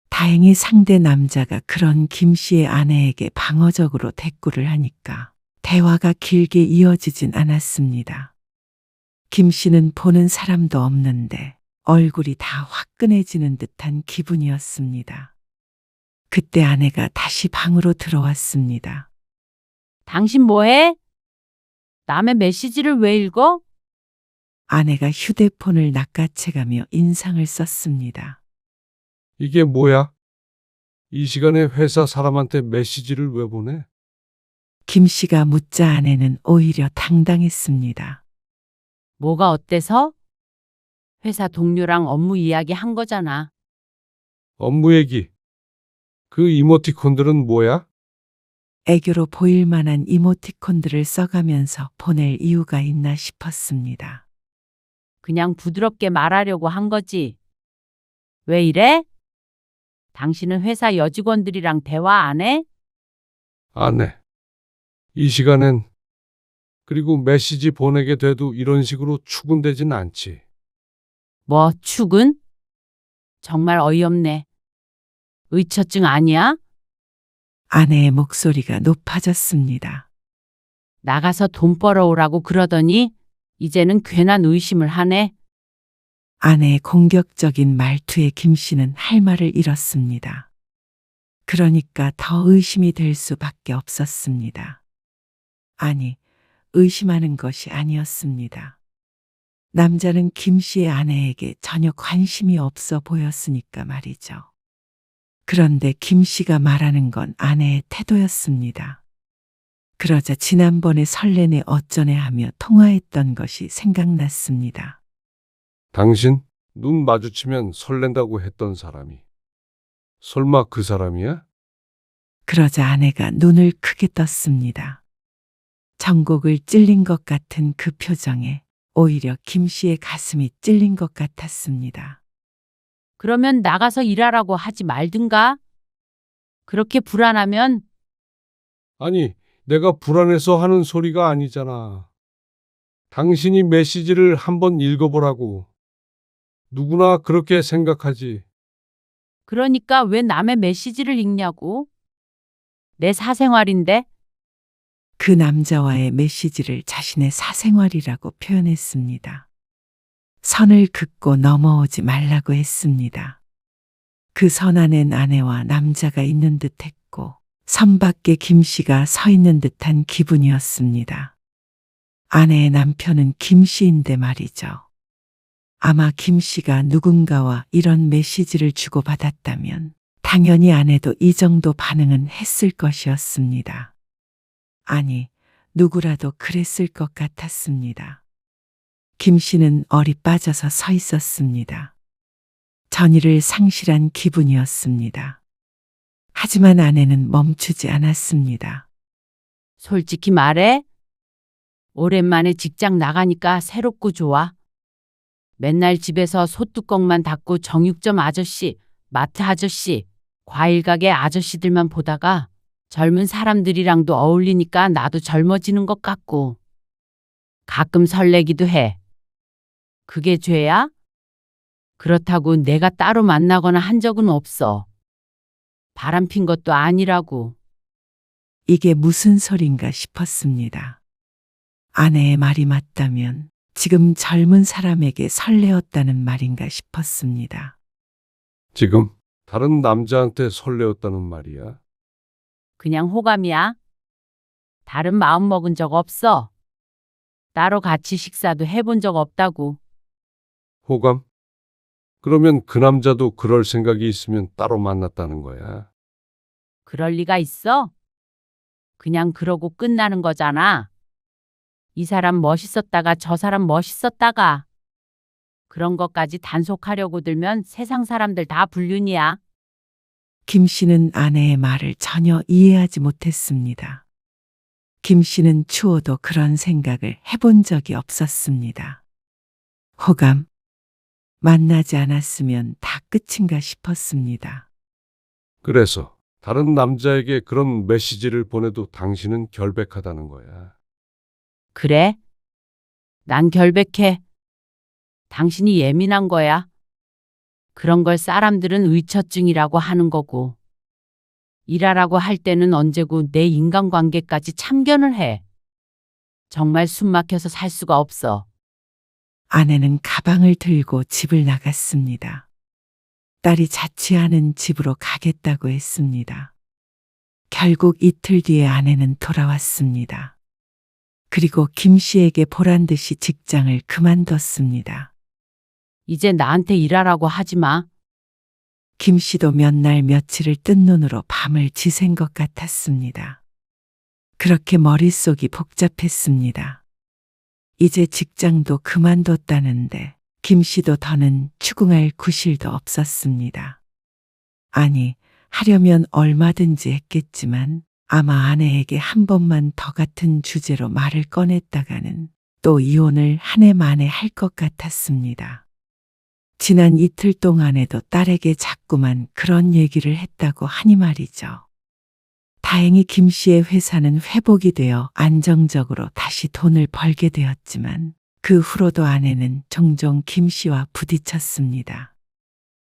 [SPEAKER 3] 다행히 상대 남자가 그런 김 씨의 아내에게 방어적으로 대꾸를 하니까 대화가 길게 이어지진 않았습니다. 김 씨는 보는 사람도 없는데 얼굴이 다 화끈해지는 듯한 기분이었습니다. 그때 아내가 다시 방으로 들어왔습니다.
[SPEAKER 1] 당신 뭐해? 남의 메시지를 왜 읽어?
[SPEAKER 3] 아내가 휴대폰을 낚아채가며 인상을 썼습니다.
[SPEAKER 4] 이게 뭐야? 이 시간에 회사 사람한테 메시지를 왜 보내?
[SPEAKER 3] 김 씨가 묻자 아내는 오히려 당당했습니다.
[SPEAKER 1] 뭐가 어때서? 회사 동료랑 업무 이야기 한 거잖아.
[SPEAKER 4] 업무 얘기. 그 이모티콘들은 뭐야?
[SPEAKER 3] 애교로 보일 만한 이모티콘들을 써가면서 보낼 이유가 있나 싶었습니다.
[SPEAKER 1] 그냥 부드럽게 말하려고 한 거지. 왜 이래? 당신은 회사 여직원들이랑 대화 안 해?
[SPEAKER 4] 안 해. 이 시간엔. 그리고 메시지 보내게 돼도 이런 식으로 추근되진 않지.
[SPEAKER 1] 뭐, 축은? 정말 어이없네. 의처증 아니야?
[SPEAKER 3] 아내의 목소리가 높아졌습니다.
[SPEAKER 1] 나가서 돈 벌어오라고 그러더니 이제는 괜한 의심을 하네.
[SPEAKER 3] 아내의 공격적인 말투에 김 씨는 할 말을 잃었습니다. 그러니까 더 의심이 될 수밖에 없었습니다. 아니, 의심하는 것이 아니었습니다. 남자는 김 씨의 아내에게 전혀 관심이 없어 보였으니까 말이죠. 그런데 김 씨가 말하는 건 아내의 태도였습니다. 그러자 지난번에 설레네 어쩌네 하며 통화했던 것이 생각났습니다.
[SPEAKER 4] 당신 눈 마주치면 설렌다고 했던 사람이 설마 그 사람이야?
[SPEAKER 3] 그러자 아내가 눈을 크게 떴습니다. 전곡을 찔린 것 같은 그 표정에 오히려 김 씨의 가슴이 찔린 것 같았습니다.
[SPEAKER 1] 그러면 나가서 일하라고 하지 말든가? 그렇게 불안하면
[SPEAKER 4] 아니, 내가 불안해서 하는 소리가 아니잖아. 당신이 메시지를 한번 읽어보라고. 누구나 그렇게 생각하지.
[SPEAKER 1] 그러니까 왜 남의 메시지를 읽냐고? 내 사생활인데?
[SPEAKER 3] 그 남자와의 메시지를 자신의 사생활이라고 표현했습니다. 선을 긋고 넘어오지 말라고 했습니다. 그 선 안엔 아내와 남자가 있는 듯 했고 선 밖에 김 씨가 서 있는 듯한 기분이었습니다. 아내의 남편은 김 씨인데 말이죠. 아마 김 씨가 누군가와 이런 메시지를 주고받았다면 당연히 아내도 이 정도 반응은 했을 것이었습니다. 아니, 누구라도 그랬을 것 같았습니다. 김 씨는 얼이 빠져서 서 있었습니다. 전의를 상실한 기분이었습니다. 하지만 아내는 멈추지 않았습니다.
[SPEAKER 1] 솔직히 말해. 오랜만에 직장 나가니까 새롭고 좋아. 맨날 집에서 소뚜껑만 닫고 정육점 아저씨, 마트 아저씨, 과일 가게 아저씨들만 보다가 젊은 사람들이랑도 어울리니까 나도 젊어지는 것 같고 가끔 설레기도 해. 그게 죄야? 그렇다고 내가 따로 만나거나 한 적은 없어. 바람핀 것도 아니라고.
[SPEAKER 3] 이게 무슨 소린가 싶었습니다. 아내의 말이 맞다면 지금 젊은 사람에게 설레었다는 말인가 싶었습니다.
[SPEAKER 4] 지금 다른 남자한테 설레었다는 말이야.
[SPEAKER 1] 그냥 호감이야. 다른 마음 먹은 적 없어. 따로 같이 식사도 해본 적 없다고.
[SPEAKER 4] 호감? 그러면 그 남자도 그럴 생각이 있으면 따로 만났다는 거야.
[SPEAKER 1] 그럴 리가 있어? 그냥 그러고 끝나는 거잖아. 이 사람 멋있었다가 저 사람 멋있었다가. 그런 것까지 단속하려고 들면 세상 사람들 다 불륜이야.
[SPEAKER 3] 김 씨는 아내의 말을 전혀 이해하지 못했습니다. 김 씨는 추호도 그런 생각을 해본 적이 없었습니다. 호감, 만나지 않았으면 다 끝인가 싶었습니다.
[SPEAKER 4] 그래서 다른 남자에게 그런 메시지를 보내도 당신은 결백하다는 거야.
[SPEAKER 1] 그래? 난 결백해. 당신이 예민한 거야. 그런 걸 사람들은 의처증이라고 하는 거고. 일하라고 할 때는 언제고 내 인간관계까지 참견을 해. 정말 숨 막혀서 살 수가 없어.
[SPEAKER 3] 아내는 가방을 들고 집을 나갔습니다. 딸이 자취하는 집으로 가겠다고 했습니다. 결국 이틀 뒤에 아내는 돌아왔습니다. 그리고 김 씨에게 보란 듯이 직장을 그만뒀습니다.
[SPEAKER 1] 이제 나한테 일하라고 하지 마.
[SPEAKER 3] 김 씨도 몇 날 며칠을 뜬 눈으로 밤을 지샌 것 같았습니다. 그렇게 머릿속이 복잡했습니다. 이제 직장도 그만뒀다는데 김 씨도 더는 추궁할 구실도 없었습니다. 아니, 하려면 얼마든지 했겠지만 아마 아내에게 한 번만 더 같은 주제로 말을 꺼냈다가는 또 이혼을 한 해 만에 할 것 같았습니다. 지난 이틀 동안에도 딸에게 자꾸만 그런 얘기를 했다고 하니 말이죠. 다행히 김 씨의 회사는 회복이 되어 안정적으로 다시 돈을 벌게 되었지만 그 후로도 아내는 종종 김 씨와 부딪혔습니다.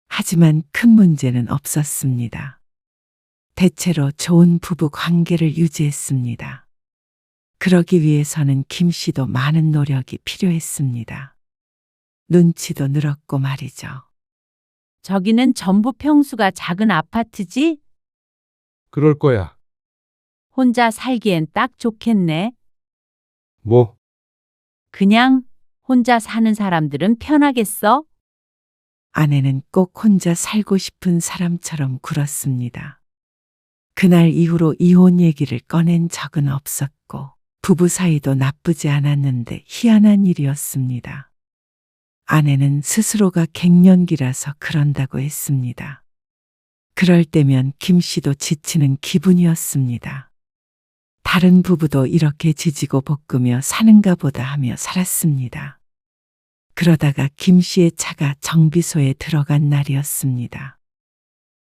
[SPEAKER 3] 하지만 큰 문제는 없었습니다. 대체로 좋은 부부 관계를 유지했습니다. 그러기 위해서는 김 씨도 많은 노력이 필요했습니다. 눈치도 늘었고 말이죠.
[SPEAKER 1] 저기는 전부 평수가 작은 아파트지?
[SPEAKER 4] 그럴 거야.
[SPEAKER 1] 혼자 살기엔 딱 좋겠네.
[SPEAKER 4] 뭐,
[SPEAKER 1] 그냥 혼자 사는 사람들은 편하겠어?
[SPEAKER 3] 아내는 꼭 혼자 살고 싶은 사람처럼 굴었습니다. 그날 이후로 이혼 얘기를 꺼낸 적은 없었고 부부 사이도 나쁘지 않았는데 희한한 일이었습니다. 아내는 스스로가 갱년기라서 그런다고 했습니다. 그럴 때면 김 씨도 지치는 기분이었습니다. 다른 부부도 이렇게 지지고 볶으며 사는가 보다 하며 살았습니다. 그러다가 김 씨의 차가 정비소에 들어간 날이었습니다.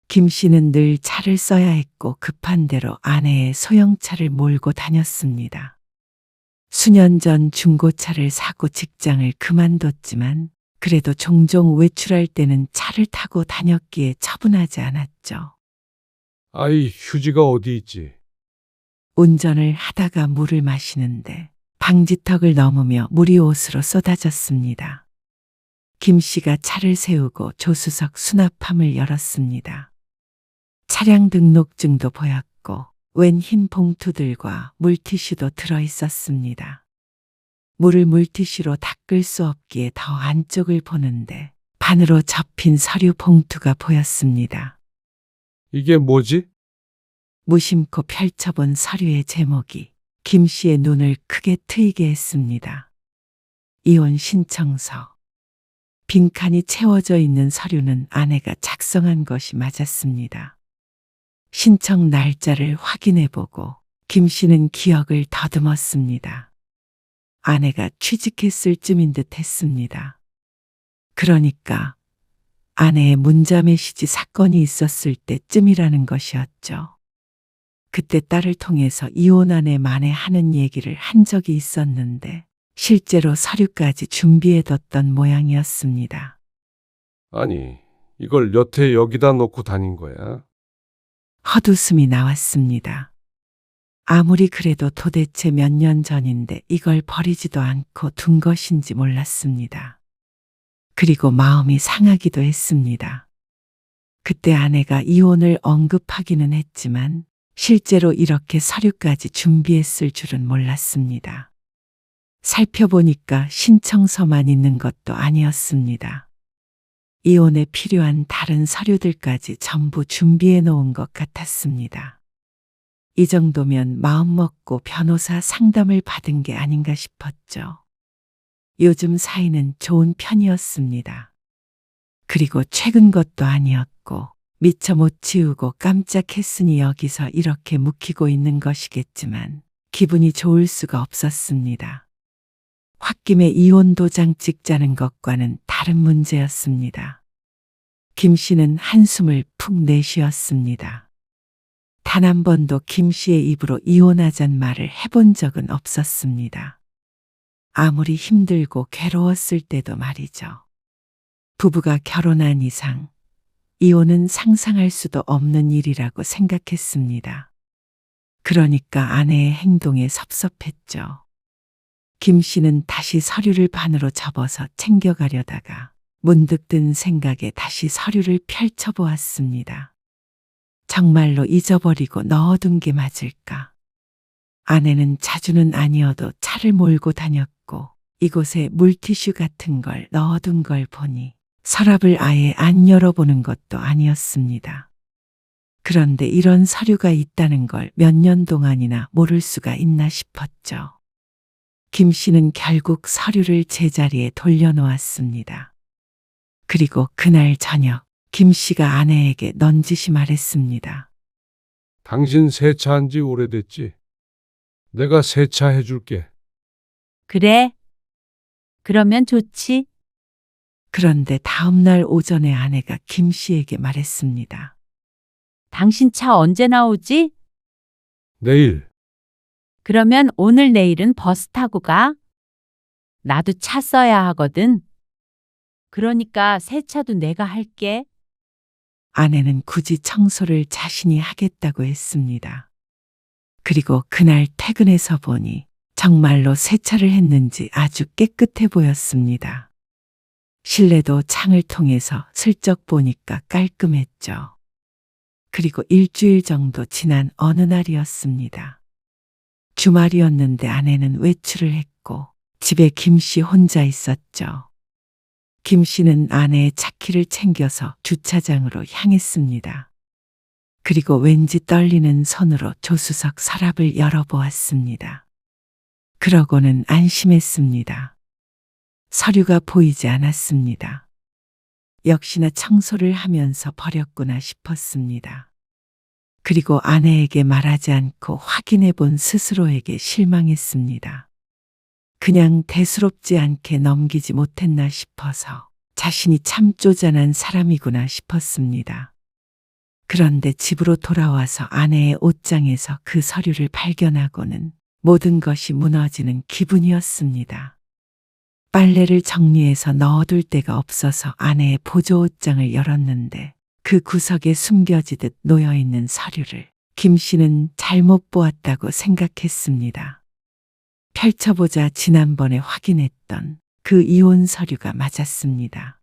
[SPEAKER 3] 김 씨는 늘 차를 써야 했고 급한 대로 아내의 소형차를 몰고 다녔습니다. 수년 전 중고차를 사고 직장을 그만뒀지만 그래도 종종 외출할 때는 차를 타고 다녔기에 처분하지 않았죠.
[SPEAKER 4] 아이 휴지가 어디 있지?
[SPEAKER 3] 운전을 하다가 물을 마시는데 방지턱을 넘으며 물이 옷으로 쏟아졌습니다. 김 씨가 차를 세우고 조수석 수납함을 열었습니다. 차량 등록증도 보였고 웬 흰 봉투들과 물티슈도 들어 있었습니다. 물을 물티슈로 닦을 수 없기에 더 안쪽을 보는데 반으로 접힌 서류 봉투가 보였습니다.
[SPEAKER 4] 이게 뭐지?
[SPEAKER 3] 무심코 펼쳐본 서류의 제목이 김 씨의 눈을 크게 트이게 했습니다. 이혼 신청서. 빈칸이 채워져 있는 서류는 아내가 작성한 것이 맞았습니다. 신청 날짜를 확인해보고 김 씨는 기억을 더듬었습니다. 아내가 취직했을 쯤인 듯 했습니다. 그러니까 아내의 문자 메시지 사건이 있었을 때쯤이라는 것이었죠. 그때 딸을 통해서 이혼안에 만회하는 얘기를 한 적이 있었는데 실제로 서류까지 준비해뒀던 모양이었습니다.
[SPEAKER 4] 아니, 이걸 여태 여기다 놓고 다닌 거야?
[SPEAKER 3] 헛웃음이 나왔습니다. 아무리 그래도 도대체 몇 년 전인데 이걸 버리지도 않고 둔 것인지 몰랐습니다. 그리고 마음이 상하기도 했습니다. 그때 아내가 이혼을 언급하기는 했지만 실제로 이렇게 서류까지 준비했을 줄은 몰랐습니다. 살펴보니까 신청서만 있는 것도 아니었습니다. 이혼에 필요한 다른 서류들까지 전부 준비해 놓은 것 같았습니다. 이 정도면 마음먹고 변호사 상담을 받은 게 아닌가 싶었죠. 요즘 사이는 좋은 편이었습니다. 그리고 최근 것도 아니었고 미처 못 치우고 깜짝했으니 여기서 이렇게 묵히고 있는 것이겠지만 기분이 좋을 수가 없었습니다. 홧김에 이혼 도장 찍자는 것과는 다른 문제였습니다. 김 씨는 한숨을 푹 내쉬었습니다. 단 한 번도 김 씨의 입으로 이혼하잔 말을 해본 적은 없었습니다. 아무리 힘들고 괴로웠을 때도 말이죠. 부부가 결혼한 이상 이혼은 상상할 수도 없는 일이라고 생각했습니다. 그러니까 아내의 행동에 섭섭했죠. 김 씨는 다시 서류를 반으로 접어서 챙겨가려다가 문득 든 생각에 다시 서류를 펼쳐보았습니다. 정말로 잊어버리고 넣어둔 게 맞을까? 아내는 자주는 아니어도 차를 몰고 다녔고 이곳에 물티슈 같은 걸 넣어둔 걸 보니 서랍을 아예 안 열어보는 것도 아니었습니다. 그런데 이런 서류가 있다는 걸 몇 년 동안이나 모를 수가 있나 싶었죠. 김 씨는 결국 서류를 제자리에 돌려놓았습니다. 그리고 그날 저녁 김 씨가 아내에게 넌지시 말했습니다.
[SPEAKER 4] 당신 세차한 지 오래됐지? 내가 세차해 줄게.
[SPEAKER 1] 그래. 그러면 좋지.
[SPEAKER 3] 그런데 다음 날 오전에 아내가 김 씨에게 말했습니다.
[SPEAKER 1] 당신 차 언제 나오지?
[SPEAKER 4] 내일.
[SPEAKER 1] 그러면 오늘 내일은 버스 타고 가. 나도 차 써야 하거든. 그러니까 세차도 내가 할게.
[SPEAKER 3] 아내는 굳이 청소를 자신이 하겠다고 했습니다. 그리고 그날 퇴근해서 보니 정말로 세차를 했는지 아주 깨끗해 보였습니다. 실내도 창을 통해서 슬쩍 보니까 깔끔했죠. 그리고 일주일 정도 지난 어느 날이었습니다. 주말이었는데 아내는 외출을 했고 집에 김 씨 혼자 있었죠. 김 씨는 아내의 차키를 챙겨서 주차장으로 향했습니다. 그리고 왠지 떨리는 손으로 조수석 서랍을 열어보았습니다. 그러고는 안심했습니다. 서류가 보이지 않았습니다. 역시나 청소를 하면서 버렸구나 싶었습니다. 그리고 아내에게 말하지 않고 확인해 본 스스로에게 실망했습니다. 그냥 대수롭지 않게 넘기지 못했나 싶어서 자신이 참 쪼잔한 사람이구나 싶었습니다. 그런데 집으로 돌아와서 아내의 옷장에서 그 서류를 발견하고는 모든 것이 무너지는 기분이었습니다. 빨래를 정리해서 넣어둘 데가 없어서 아내의 보조 옷장을 열었는데 그 구석에 숨겨지듯 놓여있는 서류를 김 씨는 잘못 보았다고 생각했습니다. 펼쳐보자 지난번에 확인했던 그 이혼 서류가 맞았습니다.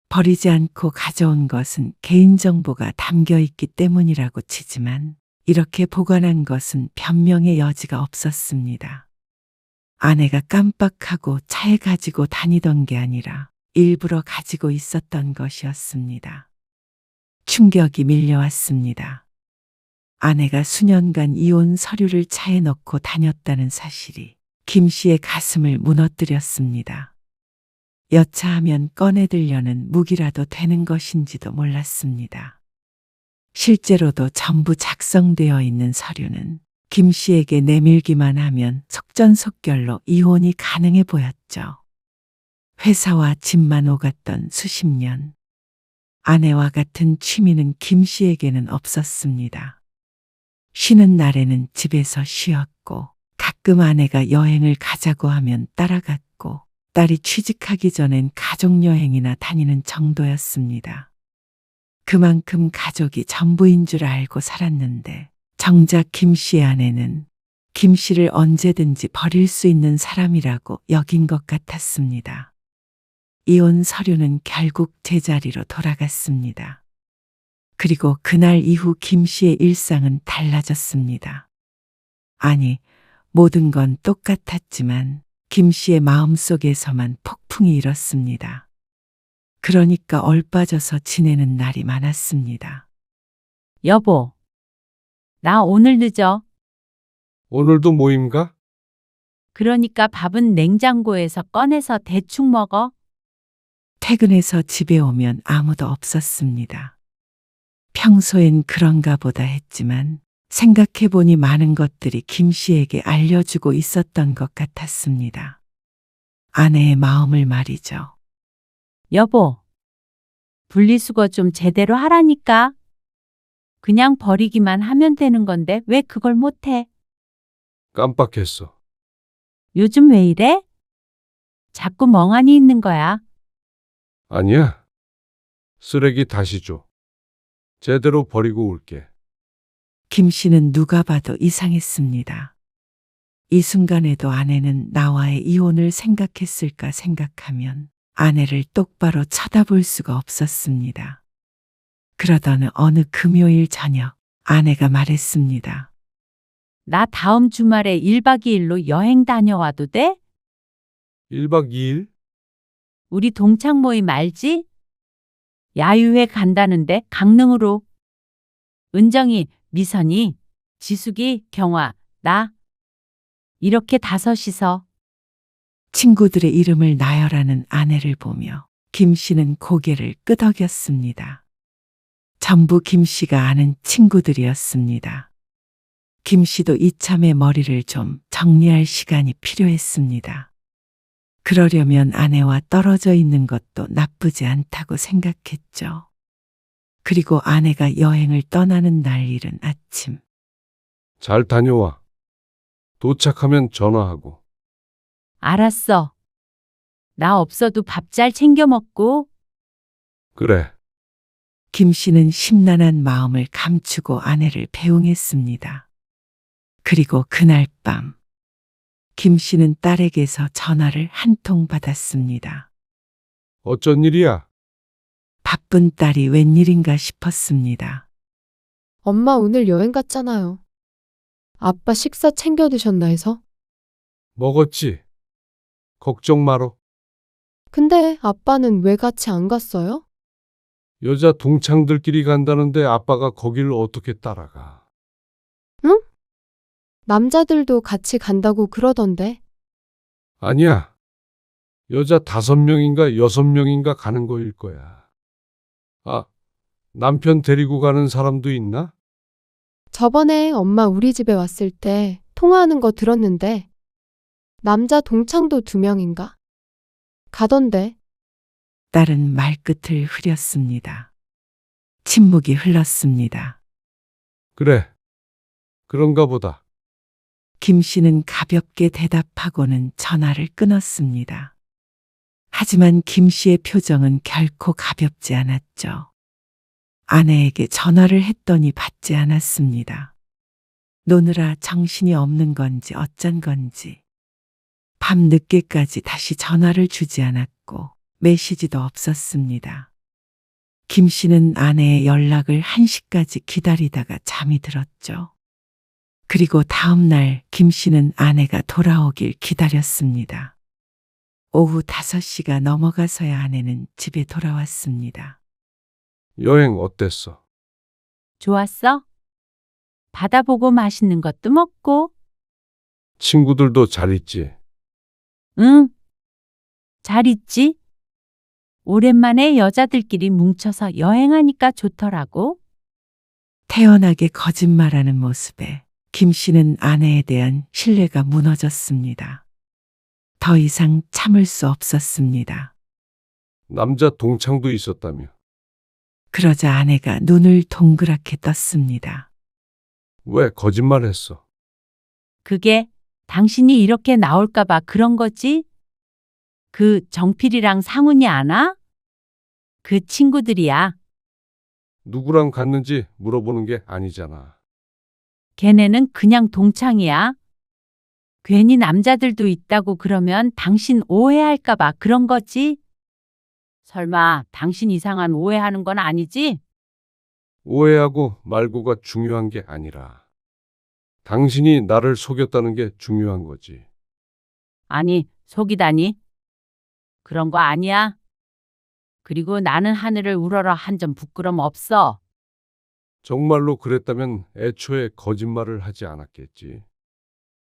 [SPEAKER 3] 버리지 않고 가져온 것은 개인정보가 담겨 있기 때문이라고 치지만 이렇게 보관한 것은 변명의 여지가 없었습니다. 아내가 깜빡하고 차에 가지고 다니던 게 아니라 일부러 가지고 있었던 것이었습니다. 충격이 밀려왔습니다. 아내가 수년간 이혼 서류를 차에 넣고 다녔다는 사실이 김 씨의 가슴을 무너뜨렸습니다. 여차하면 꺼내들려는 무기라도 되는 것인지도 몰랐습니다. 실제로도 전부 작성되어 있는 서류는 김 씨에게 내밀기만 하면 속전속결로 이혼이 가능해 보였죠. 회사와 집만 오갔던 수십 년. 아내와 같은 취미는 김 씨에게는 없었습니다. 쉬는 날에는 집에서 쉬었고 가끔 아내가 여행을 가자고 하면 따라갔고 딸이 취직하기 전엔 가족여행이나 다니는 정도였습니다. 그만큼 가족이 전부인 줄 알고 살았는데 정작 김 씨의 아내는 김 씨를 언제든지 버릴 수 있는 사람이라고 여긴 것 같았습니다. 이혼 서류는 결국 제자리로 돌아갔습니다. 그리고 그날 이후 김 씨의 일상은 달라졌습니다. 아니, 모든 건 똑같았지만 김 씨의 마음속에서만 폭풍이 일었습니다. 그러니까 얼빠져서 지내는 날이 많았습니다.
[SPEAKER 1] 여보, 나 오늘 늦어.
[SPEAKER 4] 오늘도 모임가?
[SPEAKER 1] 그러니까 밥은 냉장고에서 꺼내서 대충 먹어.
[SPEAKER 3] 퇴근해서 집에 오면 아무도 없었습니다. 평소엔 그런가 보다 했지만 생각해보니 많은 것들이 김 씨에게 알려주고 있었던 것 같았습니다. 아내의 마음을 말이죠.
[SPEAKER 1] 여보, 분리수거 좀 제대로 하라니까. 그냥 버리기만 하면 되는 건데 왜 그걸 못해?
[SPEAKER 4] 깜빡했어.
[SPEAKER 1] 요즘 왜 이래? 자꾸 멍하니 있는 거야.
[SPEAKER 4] 아니야. 쓰레기 다시 줘. 제대로 버리고 올게.
[SPEAKER 3] 김 씨는 누가 봐도 이상했습니다. 이 순간에도 아내는 나와의 이혼을 생각했을까 생각하면 아내를 똑바로 쳐다볼 수가 없었습니다. 그러던 어느 금요일 저녁 아내가 말했습니다.
[SPEAKER 1] 나 다음 주말에 1박 2일로 여행 다녀와도 돼?
[SPEAKER 4] 1박 2일?
[SPEAKER 1] 우리 동창 모임 알지? 야유회 간다는데 강릉으로. 은정이, 미선이, 지숙이, 경화, 나. 이렇게 5이서.
[SPEAKER 3] 친구들의 이름을 나열하는 아내를 보며 김 씨는 고개를 끄덕였습니다. 전부 김 씨가 아는 친구들이었습니다. 김 씨도 이참에 머리를 좀 정리할 시간이 필요했습니다. 그러려면 아내와 떨어져 있는 것도 나쁘지 않다고 생각했죠. 그리고 아내가 여행을 떠나는 날 이른 아침.
[SPEAKER 4] 잘 다녀와. 도착하면 전화하고.
[SPEAKER 1] 알았어. 나 없어도 밥 잘 챙겨 먹고.
[SPEAKER 4] 그래.
[SPEAKER 3] 김 씨는 심란한 마음을 감추고 아내를 배웅했습니다. 그리고 그날 밤, 김 씨는 딸에게서 전화를 한 통 받았습니다.
[SPEAKER 4] 어쩐 일이야?
[SPEAKER 3] 바쁜 딸이 웬일인가 싶었습니다.
[SPEAKER 9] 엄마 오늘 여행 갔잖아요. 아빠 식사 챙겨 드셨나 해서?
[SPEAKER 4] 먹었지? 걱정 마로.
[SPEAKER 9] 근데 아빠는 왜 같이 안 갔어요?
[SPEAKER 4] 여자 동창들끼리 간다는데 아빠가 거길 어떻게 따라가?
[SPEAKER 9] 남자들도 같이 간다고 그러던데.
[SPEAKER 4] 아니야. 여자 5명인가 6명인가 가는 거일 거야. 아, 남편 데리고 가는 사람도 있나?
[SPEAKER 9] 저번에 엄마 우리 집에 왔을 때 통화하는 거 들었는데 남자 동창도 2명인가? 가던데.
[SPEAKER 3] 딸은 말끝을 흐렸습니다. 침묵이 흘렀습니다.
[SPEAKER 4] 그래. 그런가 보다.
[SPEAKER 3] 김 씨는 가볍게 대답하고는 전화를 끊었습니다. 하지만 김 씨의 표정은 결코 가볍지 않았죠. 아내에게 전화를 했더니 받지 않았습니다. 노느라 정신이 없는 건지 어쩐 건지 밤 늦게까지 다시 전화를 주지 않았고 메시지도 없었습니다. 김 씨는 아내의 연락을 1시까지 기다리다가 잠이 들었죠. 그리고 다음 날 김 씨는 아내가 돌아오길 기다렸습니다. 오후 5시가 넘어가서야 아내는 집에 돌아왔습니다.
[SPEAKER 4] 여행 어땠어?
[SPEAKER 1] 좋았어? 바다 보고 맛있는 것도 먹고.
[SPEAKER 4] 친구들도 잘 있지?
[SPEAKER 1] 응. 잘 있지? 오랜만에 여자들끼리 뭉쳐서 여행하니까 좋더라고.
[SPEAKER 3] 태연하게 거짓말하는 모습에 김 씨는 아내에 대한 신뢰가 무너졌습니다. 더 이상 참을 수 없었습니다.
[SPEAKER 4] 남자 동창도 있었다며.
[SPEAKER 3] 그러자 아내가 눈을 동그랗게 떴습니다.
[SPEAKER 4] 왜 거짓말했어?
[SPEAKER 1] 그게 당신이 이렇게 나올까봐 그런 거지? 그 정필이랑 상훈이 아나? 그 친구들이야.
[SPEAKER 4] 누구랑 갔는지 물어보는 게 아니잖아.
[SPEAKER 1] 걔네는 그냥 동창이야. 괜히 남자들도 있다고 그러면 당신 오해할까봐 그런 거지? 설마 당신 이상한 오해하는 건 아니지?
[SPEAKER 4] 오해하고 말고가 중요한 게 아니라 당신이 나를 속였다는 게 중요한 거지.
[SPEAKER 1] 아니, 속이다니. 그런 거 아니야. 그리고 나는 하늘을 우러러 한 점 부끄럼 없어.
[SPEAKER 4] 정말로 그랬다면 애초에 거짓말을 하지 않았겠지.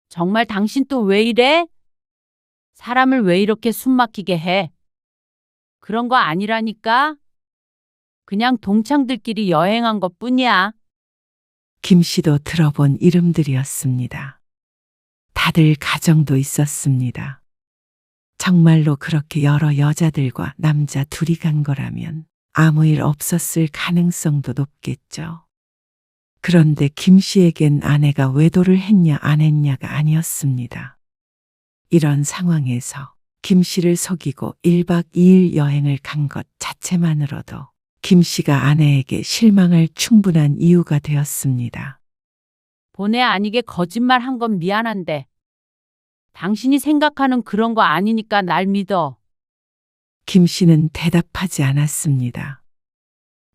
[SPEAKER 1] 정말 당신 또 왜 이래? 사람을 왜 이렇게 숨막히게 해? 그런 거 아니라니까? 그냥 동창들끼리 여행한 것 뿐이야.
[SPEAKER 3] 김 씨도 들어본 이름들이었습니다. 다들 가정도 있었습니다. 정말로 그렇게 여러 여자들과 남자 둘이 간 거라면 아무 일 없었을 가능성도 높겠죠. 그런데 김 씨에겐 아내가 외도를 했냐 안 했냐가 아니었습니다. 이런 상황에서 김 씨를 속이고 1박 2일 여행을 간 것 자체만으로도 김 씨가 아내에게 실망할 충분한 이유가 되었습니다.
[SPEAKER 1] 본의 아니게 거짓말 한 건 미안한데. 당신이 생각하는 그런 거 아니니까 날 믿어.
[SPEAKER 3] 김 씨는 대답하지 않았습니다.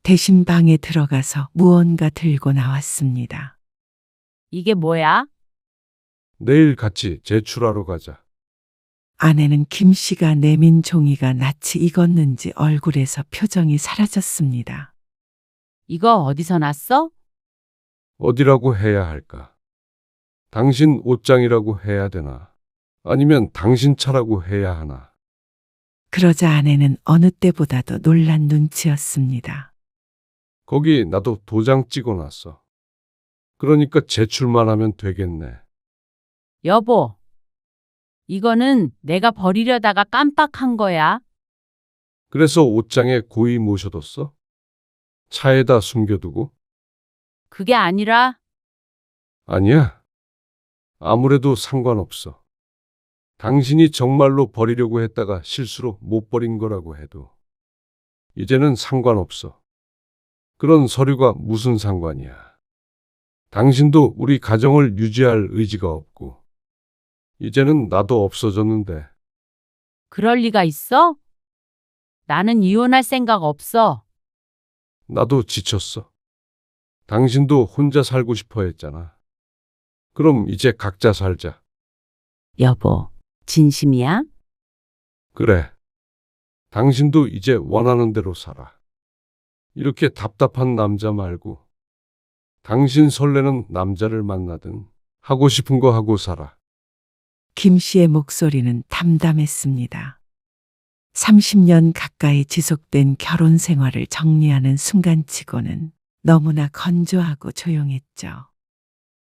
[SPEAKER 3] 대신 방에 들어가서 무언가 들고 나왔습니다.
[SPEAKER 1] 이게 뭐야?
[SPEAKER 4] 내일 같이 제출하러 가자.
[SPEAKER 3] 아내는 김 씨가 내민 종이가 낯이 익었는지 얼굴에서 표정이 사라졌습니다.
[SPEAKER 1] 이거 어디서 났어?
[SPEAKER 4] 어디라고 해야 할까? 당신 옷장이라고 해야 되나? 아니면 당신 차라고 해야 하나?
[SPEAKER 3] 그러자 아내는 어느 때보다도 놀란 눈치였습니다.
[SPEAKER 4] 거기 나도 도장 찍어놨어. 그러니까 제출만 하면 되겠네.
[SPEAKER 1] 여보, 이거는 내가 버리려다가 깜빡한 거야.
[SPEAKER 4] 그래서 옷장에 고이 모셔뒀어? 차에다 숨겨두고?
[SPEAKER 1] 그게 아니라
[SPEAKER 4] 아니야. 아무래도 상관없어. 당신이 정말로 버리려고 했다가 실수로 못 버린 거라고 해도 이제는 상관없어. 그런 서류가 무슨 상관이야. 당신도 우리 가정을 유지할 의지가 없고, 이제는 나도 없어졌는데,
[SPEAKER 1] 그럴 리가 있어? 나는 이혼할 생각 없어.
[SPEAKER 4] 나도 지쳤어. 당신도 혼자 살고 싶어 했잖아. 그럼 이제 각자 살자.
[SPEAKER 1] 여보, 진심이야?
[SPEAKER 4] 그래. 당신도 이제 원하는 대로 살아. 이렇게 답답한 남자 말고, 당신 설레는 남자를 만나든 하고 싶은 거 하고 살아.
[SPEAKER 3] 김 씨의 목소리는 담담했습니다. 30년 가까이 지속된 결혼 생활을 정리하는 순간치고는 너무나 건조하고 조용했죠.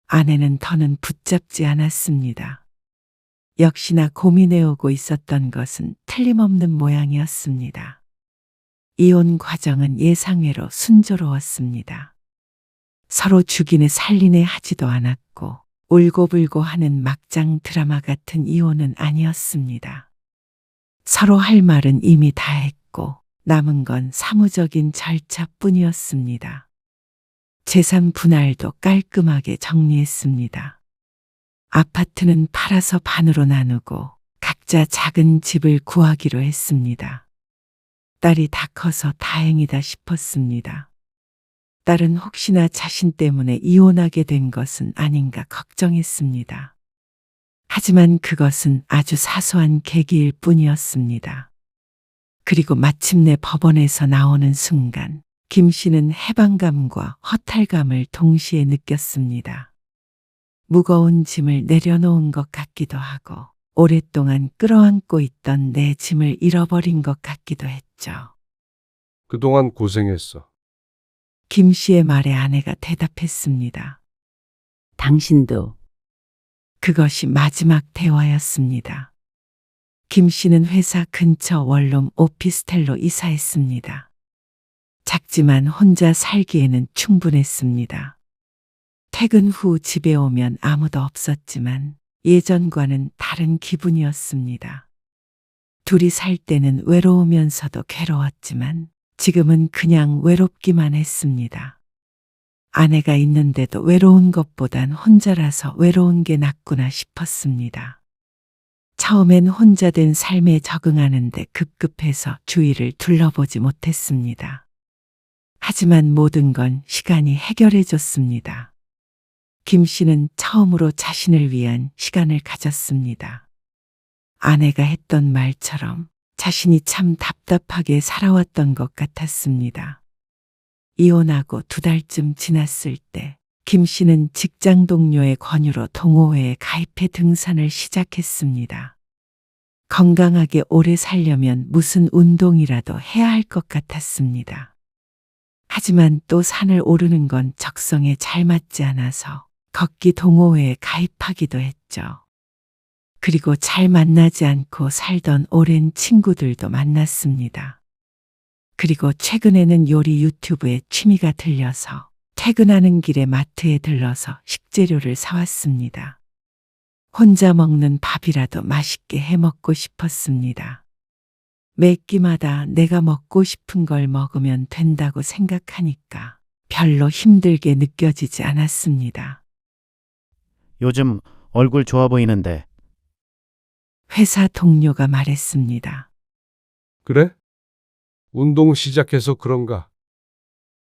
[SPEAKER 3] 아내는 더는 붙잡지 않았습니다. 역시나 고민해오고 있었던 것은 틀림없는 모양이었습니다. 이혼 과정은 예상외로 순조로웠습니다. 서로 죽이네 살리네 하지도 않았고 울고불고 하는 막장 드라마 같은 이혼은 아니었습니다. 서로 할 말은 이미 다 했고 남은 건 사무적인 절차뿐이었습니다. 재산 분할도 깔끔하게 정리했습니다. 아파트는 팔아서 반으로 나누고 각자 작은 집을 구하기로 했습니다. 딸이 다 커서 다행이다 싶었습니다. 딸은 혹시나 자신 때문에 이혼하게 된 것은 아닌가 걱정했습니다. 하지만 그것은 아주 사소한 계기일 뿐이었습니다. 그리고 마침내 법원에서 나오는 순간 김 씨는 해방감과 허탈감을 동시에 느꼈습니다. 무거운 짐을 내려놓은 것 같기도 하고 오랫동안 끌어안고 있던 내 짐을 잃어버린 것 같기도 했죠.
[SPEAKER 4] 그동안 고생했어.
[SPEAKER 3] 김 씨의 말에 아내가 대답했습니다.
[SPEAKER 1] 당신도.
[SPEAKER 3] 그것이 마지막 대화였습니다. 김 씨는 회사 근처 원룸 오피스텔로 이사했습니다. 작지만 혼자 살기에는 충분했습니다. 퇴근 후 집에 오면 아무도 없었지만 예전과는 다른 기분이었습니다. 둘이 살 때는 외로우면서도 괴로웠지만 지금은 그냥 외롭기만 했습니다. 아내가 있는데도 외로운 것보단 혼자라서 외로운 게 낫구나 싶었습니다. 처음엔 혼자 된 삶에 적응하는데 급급해서 주위를 둘러보지 못했습니다. 하지만 모든 건 시간이 해결해 줬습니다. 김 씨는 처음으로 자신을 위한 시간을 가졌습니다. 아내가 했던 말처럼 자신이 참 답답하게 살아왔던 것 같았습니다. 이혼하고 2달쯤 지났을 때 김 씨는 직장 동료의 권유로 동호회에 가입해 등산을 시작했습니다. 건강하게 오래 살려면 무슨 운동이라도 해야 할 것 같았습니다. 하지만 또 산을 오르는 건 적성에 잘 맞지 않아서 걷기 동호회에 가입하기도 했죠. 그리고 잘 만나지 않고 살던 오랜 친구들도 만났습니다. 그리고 최근에는 요리 유튜브에 취미가 들려서 퇴근하는 길에 마트에 들러서 식재료를 사왔습니다. 혼자 먹는 밥이라도 맛있게 해 먹고 싶었습니다. 매 끼마다 내가 먹고 싶은 걸 먹으면 된다고 생각하니까 별로 힘들게 느껴지지 않았습니다.
[SPEAKER 10] 요즘 얼굴 좋아 보이는데.
[SPEAKER 3] 회사 동료가 말했습니다.
[SPEAKER 4] 그래? 운동 시작해서 그런가?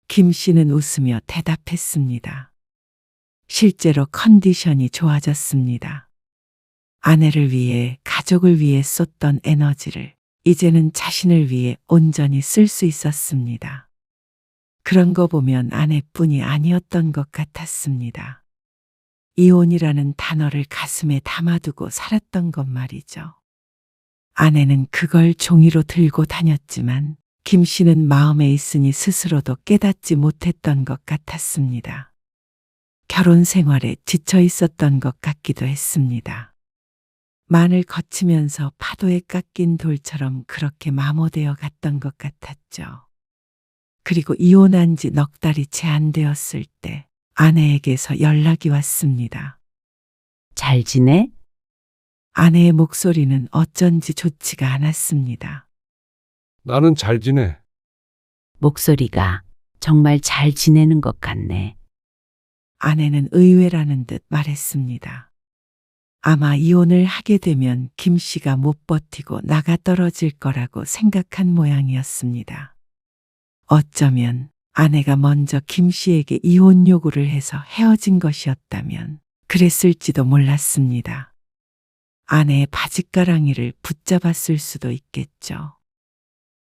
[SPEAKER 3] 김 씨는 웃으며 대답했습니다. 실제로 컨디션이 좋아졌습니다. 아내를 위해, 가족을 위해 쏟던 에너지를 이제는 자신을 위해 온전히 쓸 수 있었습니다. 그런 거 보면 아내뿐이 아니었던 것 같았습니다. 이혼이라는 단어를 가슴에 담아두고 살았던 것 말이죠. 아내는 그걸 종이로 들고 다녔지만 김 씨는 마음에 있으니 스스로도 깨닫지 못했던 것 같았습니다. 결혼 생활에 지쳐 있었던 것 같기도 했습니다. 만을 거치면서 파도에 깎인 돌처럼 그렇게 마모되어 갔던 것 같았죠. 그리고 이혼한 지 넉 달이 채 안 되었을 때 아내에게서 연락이 왔습니다.
[SPEAKER 1] 잘 지내?
[SPEAKER 3] 아내의 목소리는 어쩐지 좋지가 않았습니다.
[SPEAKER 4] 나는 잘 지내.
[SPEAKER 1] 목소리가 정말 잘 지내는 것 같네.
[SPEAKER 3] 아내는 의외라는 듯 말했습니다. 아마 이혼을 하게 되면 김 씨가 못 버티고 나가 떨어질 거라고 생각한 모양이었습니다. 어쩌면 아내가 먼저 김 씨에게 이혼 요구를 해서 헤어진 것이었다면 그랬을지도 몰랐습니다. 아내의 바짓가랑이를 붙잡았을 수도 있겠죠.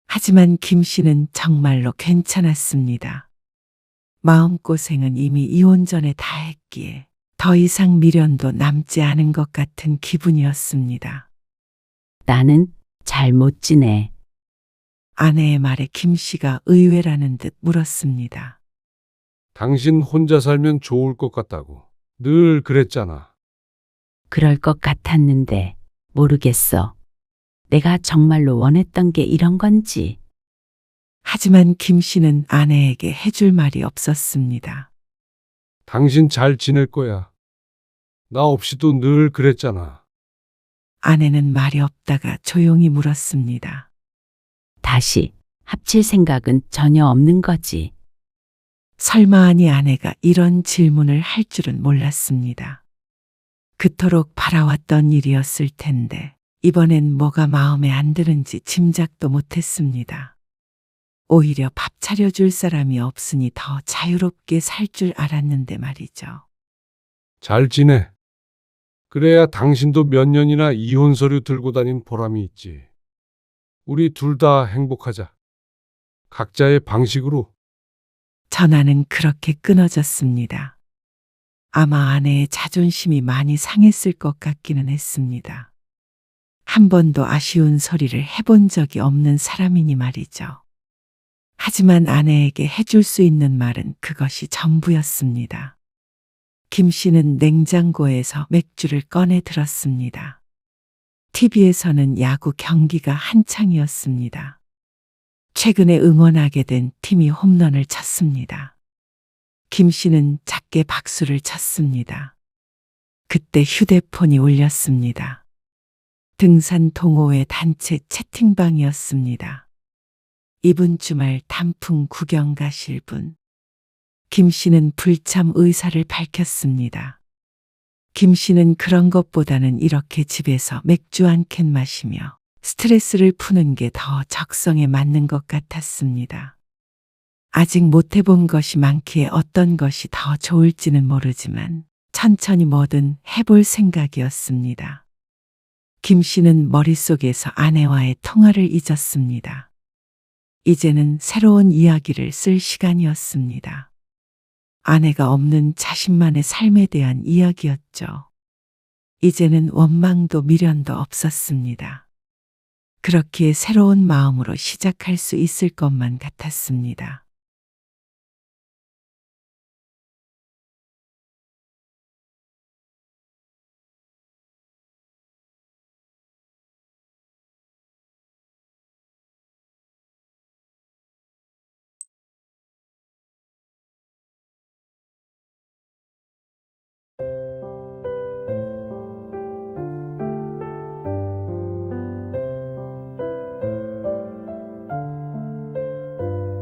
[SPEAKER 3] 하지만 김 씨는 정말로 괜찮았습니다. 마음고생은 이미 이혼 전에 다 했기에 더 이상 미련도 남지 않은 것 같은 기분이었습니다.
[SPEAKER 1] 나는 잘 못 지내.
[SPEAKER 3] 아내의 말에 김 씨가 의외라는 듯 물었습니다.
[SPEAKER 4] 당신 혼자 살면 좋을 것 같다고. 늘 그랬잖아.
[SPEAKER 1] 그럴 것 같았는데 모르겠어. 내가 정말로 원했던 게 이런 건지.
[SPEAKER 3] 하지만 김 씨는 아내에게 해줄 말이 없었습니다.
[SPEAKER 4] 당신 잘 지낼 거야. 나 없이도 늘 그랬잖아.
[SPEAKER 3] 아내는 말이 없다가 조용히 물었습니다.
[SPEAKER 1] 다시 합칠 생각은 전혀 없는 거지.
[SPEAKER 3] 설마 하니 아내가 이런 질문을 할 줄은 몰랐습니다. 그토록 바라왔던 일이었을 텐데 이번엔 뭐가 마음에 안 드는지 짐작도 못했습니다. 오히려 밥 차려줄 사람이 없으니 더 자유롭게 살 줄 알았는데 말이죠.
[SPEAKER 4] 잘 지내. 그래야 당신도 몇 년이나 이혼 서류 들고 다닌 보람이 있지. 우리 둘 다 행복하자. 각자의 방식으로.
[SPEAKER 3] 전화는 그렇게 끊어졌습니다. 아마 아내의 자존심이 많이 상했을 것 같기는 했습니다. 한 번도 아쉬운 소리를 해본 적이 없는 사람이니 말이죠. 하지만 아내에게 해줄 수 있는 말은 그것이 전부였습니다. 김 씨는 냉장고에서 맥주를 꺼내 들었습니다. TV에서는 야구 경기가 한창이었습니다. 최근에 응원하게 된 팀이 홈런을 쳤습니다. 김 씨는 작게 박수를 쳤습니다. 그때 휴대폰이 울렸습니다. 등산 동호회 단체 채팅방이었습니다. 이번 주말 단풍 구경 가실 분. 김 씨는 불참 의사를 밝혔습니다. 김 씨는 그런 것보다는 이렇게 집에서 맥주 한 캔 마시며 스트레스를 푸는 게 더 적성에 맞는 것 같았습니다. 아직 못 해본 것이 많기에 어떤 것이 더 좋을지는 모르지만 천천히 뭐든 해볼 생각이었습니다. 김 씨는 머릿속에서 아내와의 통화를 잊었습니다. 이제는 새로운 이야기를 쓸 시간이었습니다. 아내가 없는 자신만의 삶에 대한 이야기였죠. 이제는 원망도 미련도 없었습니다. 그렇기에 새로운 마음으로 시작할 수 있을 것만 같았습니다.